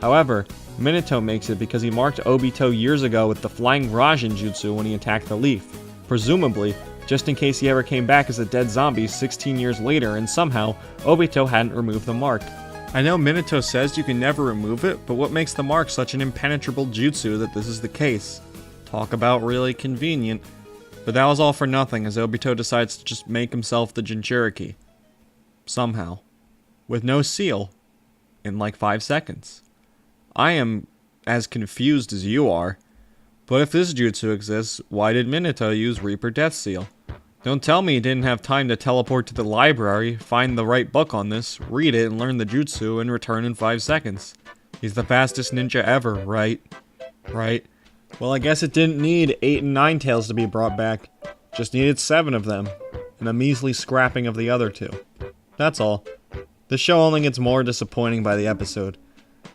However, Minato makes it because he marked Obito years ago with the Flying Rasen Jutsu when he attacked the leaf, presumably just in case he ever came back as a dead zombie 16 years later and somehow Obito hadn't removed the mark. I know Minato says you can never remove it, but what makes the mark such an impenetrable jutsu that this is the case? Talk about really convenient. But that was all for nothing as Obito decides to just make himself the Jinchuriki. Somehow. With no seal. In like 5 seconds. I am as confused as you are. But if this jutsu exists, why did Minato use Reaper Death Seal? Don't tell me he didn't have time to teleport to the library, find the right book on this, read it and learn the jutsu, and return in 5 seconds. He's the fastest ninja ever, right? Right. Well, I guess it didn't need 8 and 9 tails to be brought back. Just needed 7 of them, and a measly scrapping of the other 2. That's all. The show only gets more disappointing by the episode.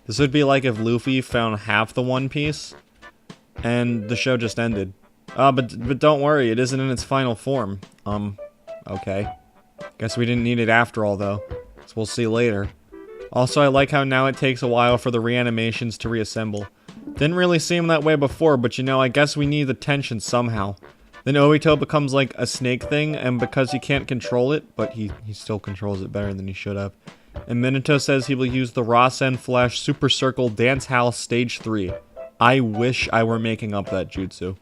This would be like if Luffy found half the One Piece, and the show just ended. But don't worry, it isn't in its final form. Okay. Guess we didn't need it after all, though. So we'll see later. Also, I like how now it takes a while for the reanimations to reassemble. Didn't really seem that way before, but you know, I guess we need the tension somehow. Then Obito becomes like a snake thing, and because he can't control it, but he still controls it better than he should have. And Minato says he will use the Rasen Flash Super Circle Dance House Stage 3. I wish I were making up that jutsu.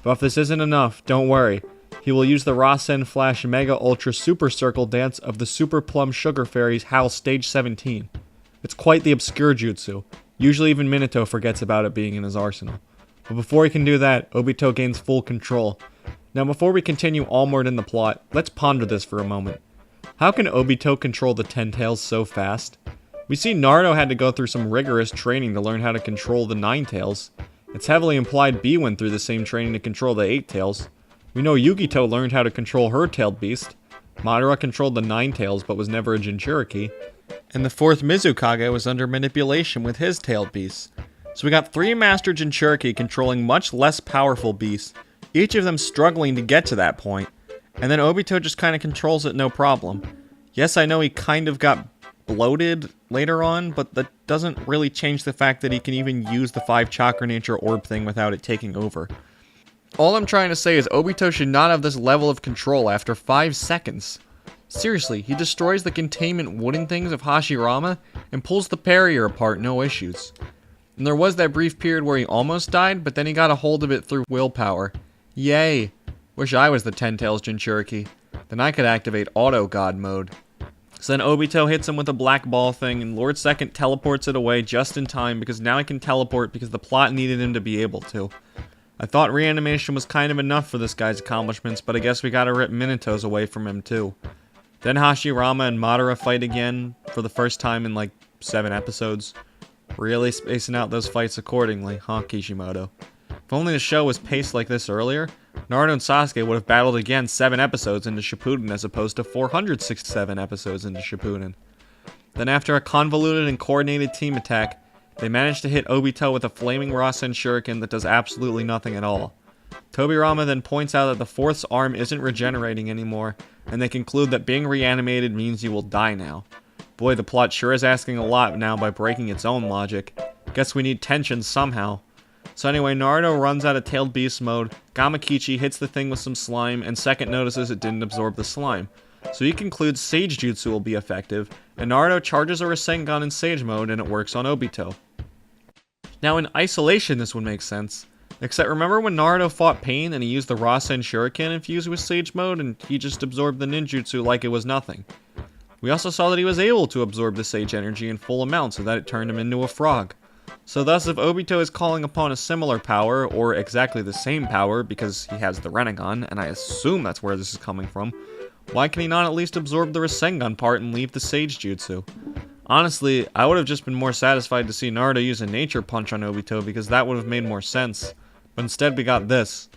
But if this isn't enough, don't worry. He will use the Rasen Flash Mega Ultra Super Circle Dance of the Super Plum Sugar Fairy's Howl Stage 17. It's quite the obscure jutsu. Usually even Minato forgets about it being in his arsenal. But before he can do that, Obito gains full control. Now before we continue onward in the plot, let's ponder this for a moment. How can Obito control the Ten Tails so fast? We see Naruto had to go through some rigorous training to learn how to control the 9 Tails. It's heavily implied B went through the same training to control the 8 Tails. We know Yugito learned how to control her tailed beast. Madara controlled the 9 Tails but was never a Jinchuriki. And the 4th Mizukage was under manipulation with his tailed beasts. So we got 3 Master Jinchuriki controlling much less powerful beasts, each of them struggling to get to that point. And then Obito just kind of controls it no problem. Yes, I know he kind of got bloated later on, but that doesn't really change the fact that he can even use the 5 Chakra Nature Orb thing without it taking over. All I'm trying to say is Obito should not have this level of control after 5 seconds. Seriously, he destroys the containment wooden things of Hashirama and pulls the barrier apart, no issues. And there was that brief period where he almost died, but then he got a hold of it through willpower. Yay! Wish I was the Ten Tails Jinchuriki. Then I could activate Auto God mode. So then Obito hits him with a black ball thing, and Lord Second teleports it away just in time because now he can teleport because the plot needed him to be able to. I thought reanimation was kind of enough for this guy's accomplishments, but I guess we gotta rip Minato's away from him too. Then Hashirama and Madara fight again for the first time in like 7 episodes. Really spacing out those fights accordingly, huh, Kishimoto? If only the show was paced like this earlier, Naruto and Sasuke would have battled again 7 episodes into Shippuden as opposed to 467 episodes into Shippuden. Then after a convoluted and coordinated team attack, they managed to hit Obito with a flaming Rasen Shuriken that does absolutely nothing at all. Tobirama then points out that the fourth's arm isn't regenerating anymore, and they conclude that being reanimated means you will die now. Boy, the plot sure is asking a lot now by breaking its own logic. Guess we need tension somehow. So anyway, Naruto runs out of tailed beast mode, Gamakichi hits the thing with some slime, and Second notices it didn't absorb the slime. So he concludes Sage Jutsu will be effective, and Naruto charges a Rasengan in Sage mode and it works on Obito. Now in isolation this would make sense, except remember when Naruto fought Pain and he used the Rasen Shuriken infused with Sage mode and he just absorbed the ninjutsu like it was nothing. We also saw that he was able to absorb the Sage energy in full amount so that it turned him into a frog. So thus if Obito is calling upon a similar power, or exactly the same power because he has the Rinnegan, and I assume that's where this is coming from, why can he not at least absorb the Rasengan part and leave the Sage Jutsu? Honestly, I would have just been more satisfied to see Naruto use a nature punch on Obito because that would have made more sense. But instead we got this.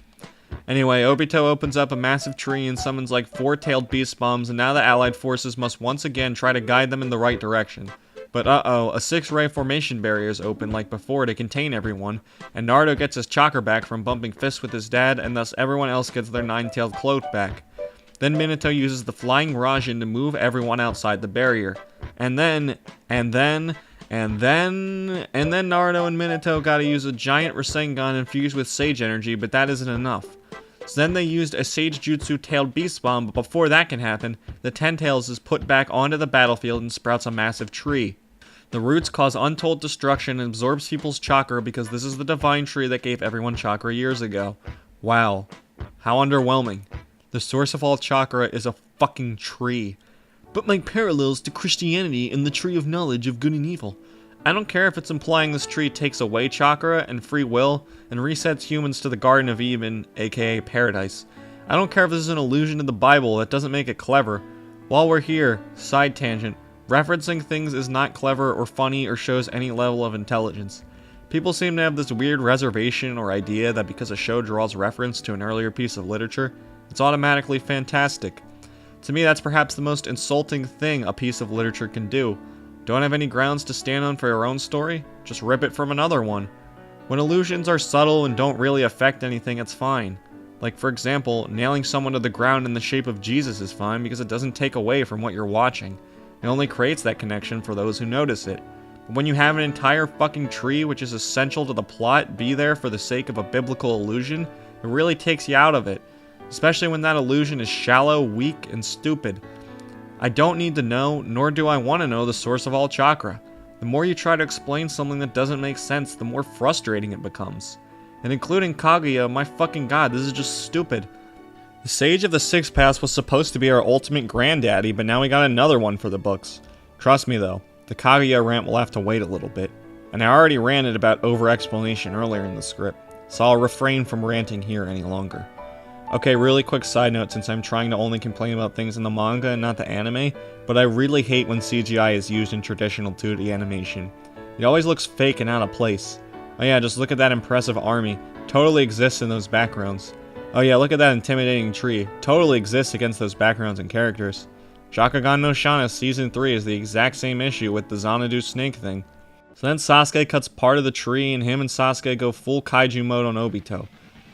Anyway, Obito opens up a massive tree and summons like 4 tailed beast bombs, and now the allied forces must once again try to guide them in the right direction. But uh-oh, a 6-ray formation barrier is open like before to contain everyone, and Naruto gets his chakra back from bumping fists with his dad, and thus everyone else gets their 9-tailed cloak back. Then Minato uses the flying Rasen to move everyone outside the barrier. And then Naruto and Minato gotta use a giant Rasengan infused with Sage energy, but that isn't enough. So then they used a Sage Jutsu tailed beast bomb, but before that can happen, the 10 tails is put back onto the battlefield and sprouts a massive tree. The roots cause untold destruction and absorbs people's chakra because this is the divine tree that gave everyone chakra years ago. Wow. How underwhelming. The source of all chakra is a fucking tree. But my parallels to Christianity and the tree of knowledge of good and evil. I don't care if it's implying this tree takes away chakra and free will and resets humans to the Garden of Eden, aka paradise. I don't care if this is an allusion to the Bible, that doesn't make it clever. While we're here, side tangent, referencing things is not clever or funny or shows any level of intelligence. People seem to have this weird reservation or idea that because a show draws reference to an earlier piece of literature, it's automatically fantastic. To me, that's perhaps the most insulting thing a piece of literature can do. Don't have any grounds to stand on for your own story? Just rip it from another one. When illusions are subtle and don't really affect anything, it's fine. Like, for example, nailing someone to the ground in the shape of Jesus is fine because it doesn't take away from what you're watching. It only creates that connection for those who notice it. But when you have an entire fucking tree which is essential to the plot be there for the sake of a biblical illusion, it really takes you out of it. Especially when that illusion is shallow, weak, and stupid. I don't need to know, nor do I want to know the source of all chakra. The more you try to explain something that doesn't make sense, the more frustrating it becomes. And including Kaguya, my fucking god, this is just stupid. The Sage of the Sixth Path was supposed to be our ultimate granddaddy, but now we got another one for the books. Trust me though, the Kaguya rant will have to wait a little bit. And I already ranted about over-explanation earlier in the script, so I'll refrain from ranting here any longer. Okay, really quick side note since I'm trying to only complain about things in the manga and not the anime, but I really hate when CGI is used in traditional 2D animation. It always looks fake and out of place. Oh yeah, just look at that impressive army. Totally exists in those backgrounds. Oh yeah, look at that intimidating tree. Totally exists against those backgrounds and characters. Shakugan no Shana Season 3 is the exact same issue with the Xanadu snake thing. So then Sasuke cuts part of the tree and him and Sasuke go full kaiju mode on Obito.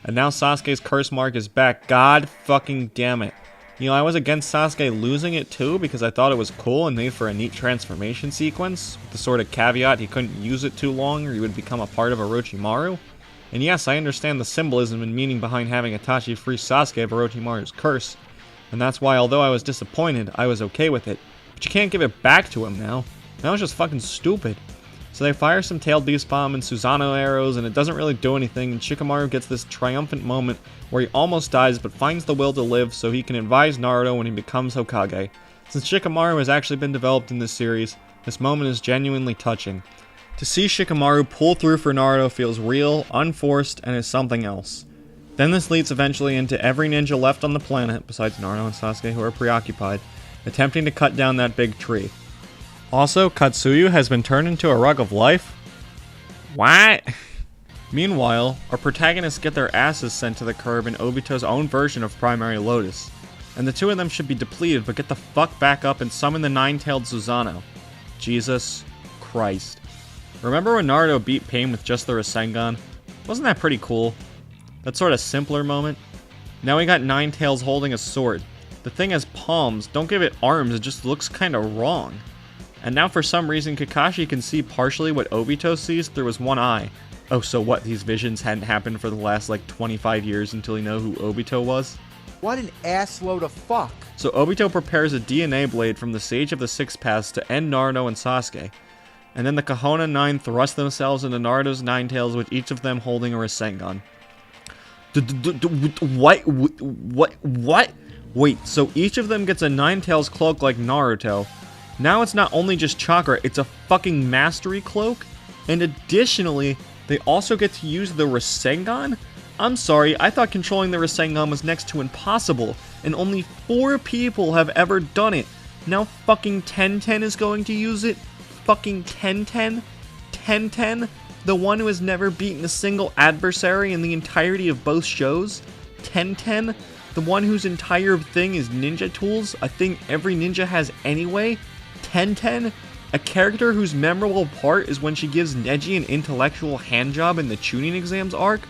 And now Sasuke's curse mark is back. God fucking damn it. You know, I was against Sasuke losing it too because I thought it was cool and made for a neat transformation sequence, with the sort of caveat he couldn't use it too long or he would become a part of Orochimaru. And yes, I understand the symbolism and meaning behind having Itachi free Sasuke of Orochimaru's curse. And that's why, although I was disappointed, I was okay with it. But you can't give it back to him now. That was just fucking stupid. So they fire some tailed beast bomb and Susanoo arrows, and it doesn't really do anything, and Shikamaru gets this triumphant moment where he almost dies but finds the will to live so he can advise Naruto when he becomes Hokage. Since Shikamaru has actually been developed in this series, this moment is genuinely touching. To see Shikamaru pull through for Naruto feels real, unforced, and is something else. Then this leads eventually into every ninja left on the planet, besides Naruto and Sasuke who are preoccupied, attempting to cut down that big tree. Also, Katsuyu has been turned into a rug of life? What? Meanwhile, our protagonists get their asses sent to the curb in Obito's own version of Primary Lotus. And the two of them should be depleted but get the fuck back up and summon the nine-tailed Susanoo. Jesus Christ. Remember when Naruto beat Pain with just the Rasengan? Wasn't that pretty cool? That sort of simpler moment. Now we got Ninetales holding a sword. The thing has palms, don't give it arms, it just looks kinda wrong. And now for some reason Kakashi can see partially what Obito sees through his one eye. Oh, so what, these visions hadn't happened for the last like 25 years until he knew who Obito was? What an assload of fuck. So Obito prepares a DNA blade from the Sage of the Six Paths to end Naruto and Sasuke. And then the Kahona 9 thrust themselves into Naruto's Ninetales, with each of them holding a Rasengan. What? Wait, so each of them gets a Ninetales cloak like Naruto. Now it's not only just chakra, it's a fucking mastery cloak? And additionally, they also get to use the Rasengan? I'm sorry, I thought controlling the Rasengan was next to impossible, and only 4 people have ever done it. Now fucking Tenten is going to use it? Fucking Tenten? Tenten? The one who has never beaten a single adversary in the entirety of both shows? Tenten? The one whose entire thing is ninja tools? A thing every ninja has anyway? Tenten? A character whose memorable part is when she gives Neji an intellectual handjob in the Chunin exams arc?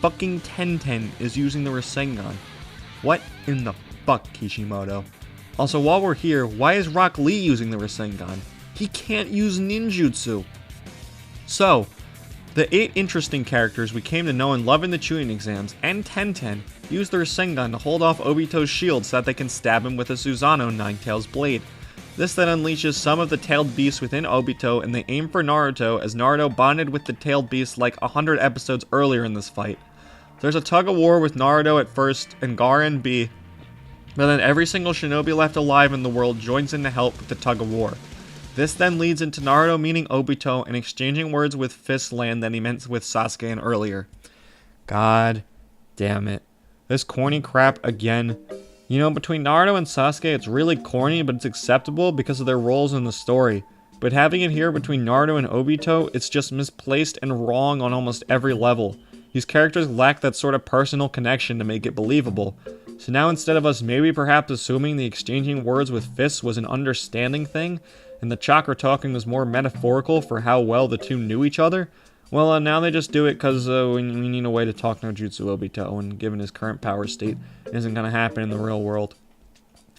Fucking Tenten is using the Rasengan. What in the fuck, Kishimoto? Also, while we're here, why is Rock Lee using the Rasengan? He can't use ninjutsu. So, the 8 interesting characters we came to know and love in the Chunin exams, and Tenten, use the Rasengan to hold off Obito's shield so that they can stab him with a Susanoo Ninetales blade. This then unleashes some of the tailed beasts within Obito, and they aim for Naruto as Naruto bonded with the tailed beast like 100 episodes earlier in this fight. There's a tug of war with Naruto at first and Garen B, but then every single shinobi left alive in the world joins in to help with the tug of war. This then leads into Naruto meeting Obito and exchanging words with Fist Land that he meant with Sasuke and earlier. God damn it. This corny crap again. You know, between Naruto and Sasuke, it's really corny, but it's acceptable because of their roles in the story. But having it here between Naruto and Obito, it's just misplaced and wrong on almost every level. These characters lack that sort of personal connection to make it believable. So now instead of us maybe perhaps assuming the exchanging words with fists was an understanding thing, and the chakra talking was more metaphorical for how well the two knew each other, well, now they just do it because we need a way to talk no jutsu Obito, and given his current power state, it isn't going to happen in the real world.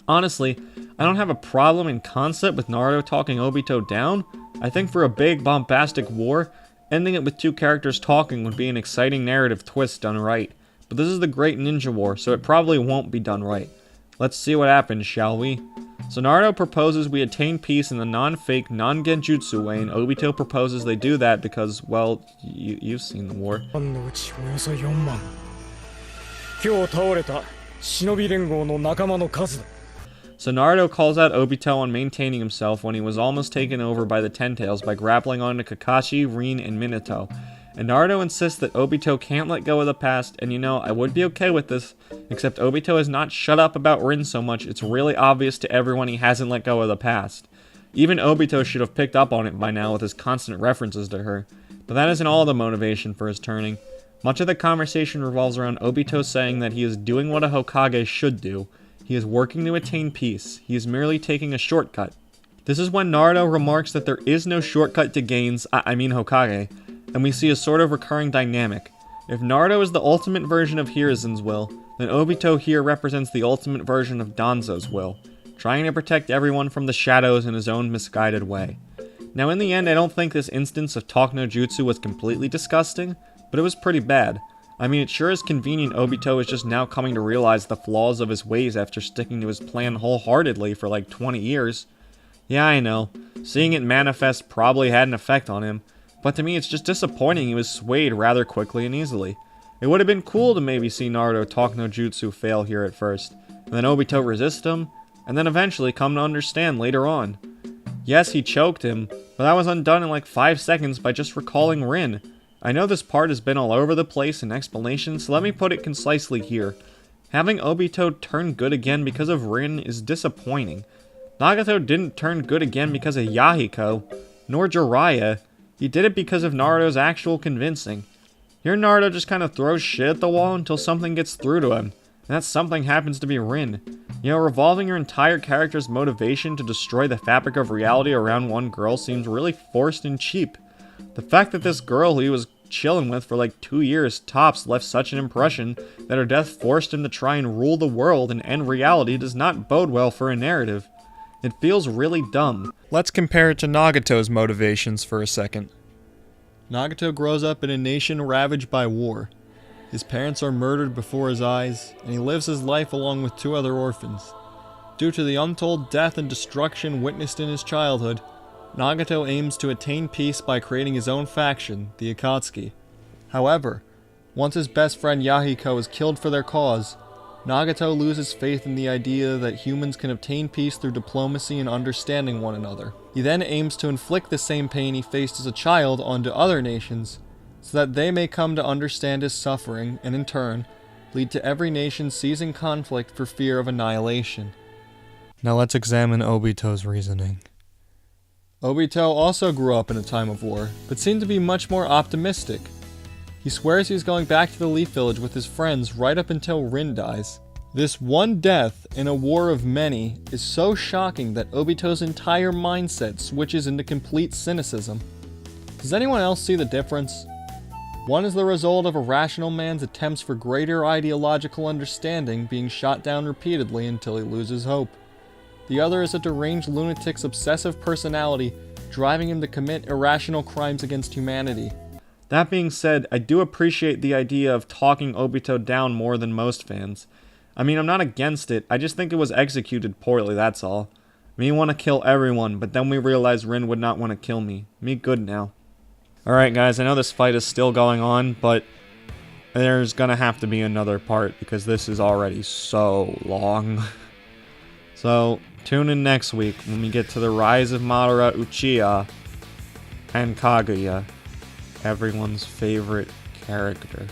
Honestly, I don't have a problem in concept with Naruto talking Obito down. I think for a big, bombastic war, ending it with 2 characters talking would be an exciting narrative twist done right. But this is the Great Ninja War, so it probably won't be done right. Let's see what happens, shall we? So Naruto proposes we attain peace in the non-fake, non-genjutsu way, and Obito proposes they do that because, well, you've seen the war. So Naruto calls out Obito on maintaining himself when he was almost taken over by the Ten-Tails by grappling onto Kakashi, Rin, and Minato. And Naruto insists that Obito can't let go of the past, and you know, I would be okay with this, except Obito has not shut up about Rin so much, it's really obvious to everyone he hasn't let go of the past. Even Obito should have picked up on it by now with his constant references to her. But that isn't all the motivation for his turning. Much of the conversation revolves around Obito saying that he is doing what a Hokage should do. He is working to attain peace. He is merely taking a shortcut. This is when Naruto remarks that there is no shortcut to gains, I mean Hokage, and we see a sort of recurring dynamic. If Naruto is the ultimate version of Hiruzen's will, then Obito here represents the ultimate version of Danzo's will, trying to protect everyone from the shadows in his own misguided way. Now in the end, I don't think this instance of talk no jutsu was completely disgusting, but it was pretty bad. I mean, it sure is convenient Obito is just now coming to realize the flaws of his ways after sticking to his plan wholeheartedly for like 20 years. Yeah, I know, seeing it manifest probably had an effect on him, but to me it's just disappointing he was swayed rather quickly and easily. It would have been cool to maybe see Naruto talk no jutsu fail here at first, and then Obito resist him, and then eventually come to understand later on. Yes, he choked him, but that was undone in like 5 seconds by just recalling Rin. I know this part has been all over the place in explanation, so let me put it concisely here. Having Obito turn good again because of Rin is disappointing. Nagato didn't turn good again because of Yahiko, nor Jiraiya. He did it because of Naruto's actual convincing. Here Naruto just kind of throws shit at the wall until something gets through to him, and that something happens to be Rin. You know, revolving your entire character's motivation to destroy the fabric of reality around one girl seems really forced and cheap. The fact that this girl who he was chilling with for like 2 years tops left such an impression that her death forced him to try and rule the world and end reality does not bode well for a narrative. It feels really dumb. Let's compare it to Nagato's motivations for a second. Nagato grows up in a nation ravaged by war. His parents are murdered before his eyes, and he lives his life along with 2 other orphans. Due to the untold death and destruction witnessed in his childhood, Nagato aims to attain peace by creating his own faction, the Akatsuki. However, once his best friend Yahiko is killed for their cause, Nagato loses faith in the idea that humans can obtain peace through diplomacy and understanding one another. He then aims to inflict the same pain he faced as a child onto other nations, so that they may come to understand his suffering and in turn, lead to every nation ceasing conflict for fear of annihilation. Now let's examine Obito's reasoning. Obito also grew up in a time of war, but seemed to be much more optimistic. He swears he's going back to the Leaf Village with his friends right up until Rin dies. This one death in a war of many is so shocking that Obito's entire mindset switches into complete cynicism. Does anyone else see the difference? One is the result of a rational man's attempts for greater ideological understanding being shot down repeatedly until he loses hope. The other is a deranged lunatic's obsessive personality driving him to commit irrational crimes against humanity. That being said, I do appreciate the idea of talking Obito down more than most fans. I mean, I'm not against it, I just think it was executed poorly, that's all. Me want to kill everyone, but then we realized Rin would not want to kill me. Me good now. Alright guys, I know this fight is still going on, but there's gonna have to be another part because this is already so long. So, tune in next week when we get to the rise of Madara Uchiha and Kaguya, everyone's favorite character.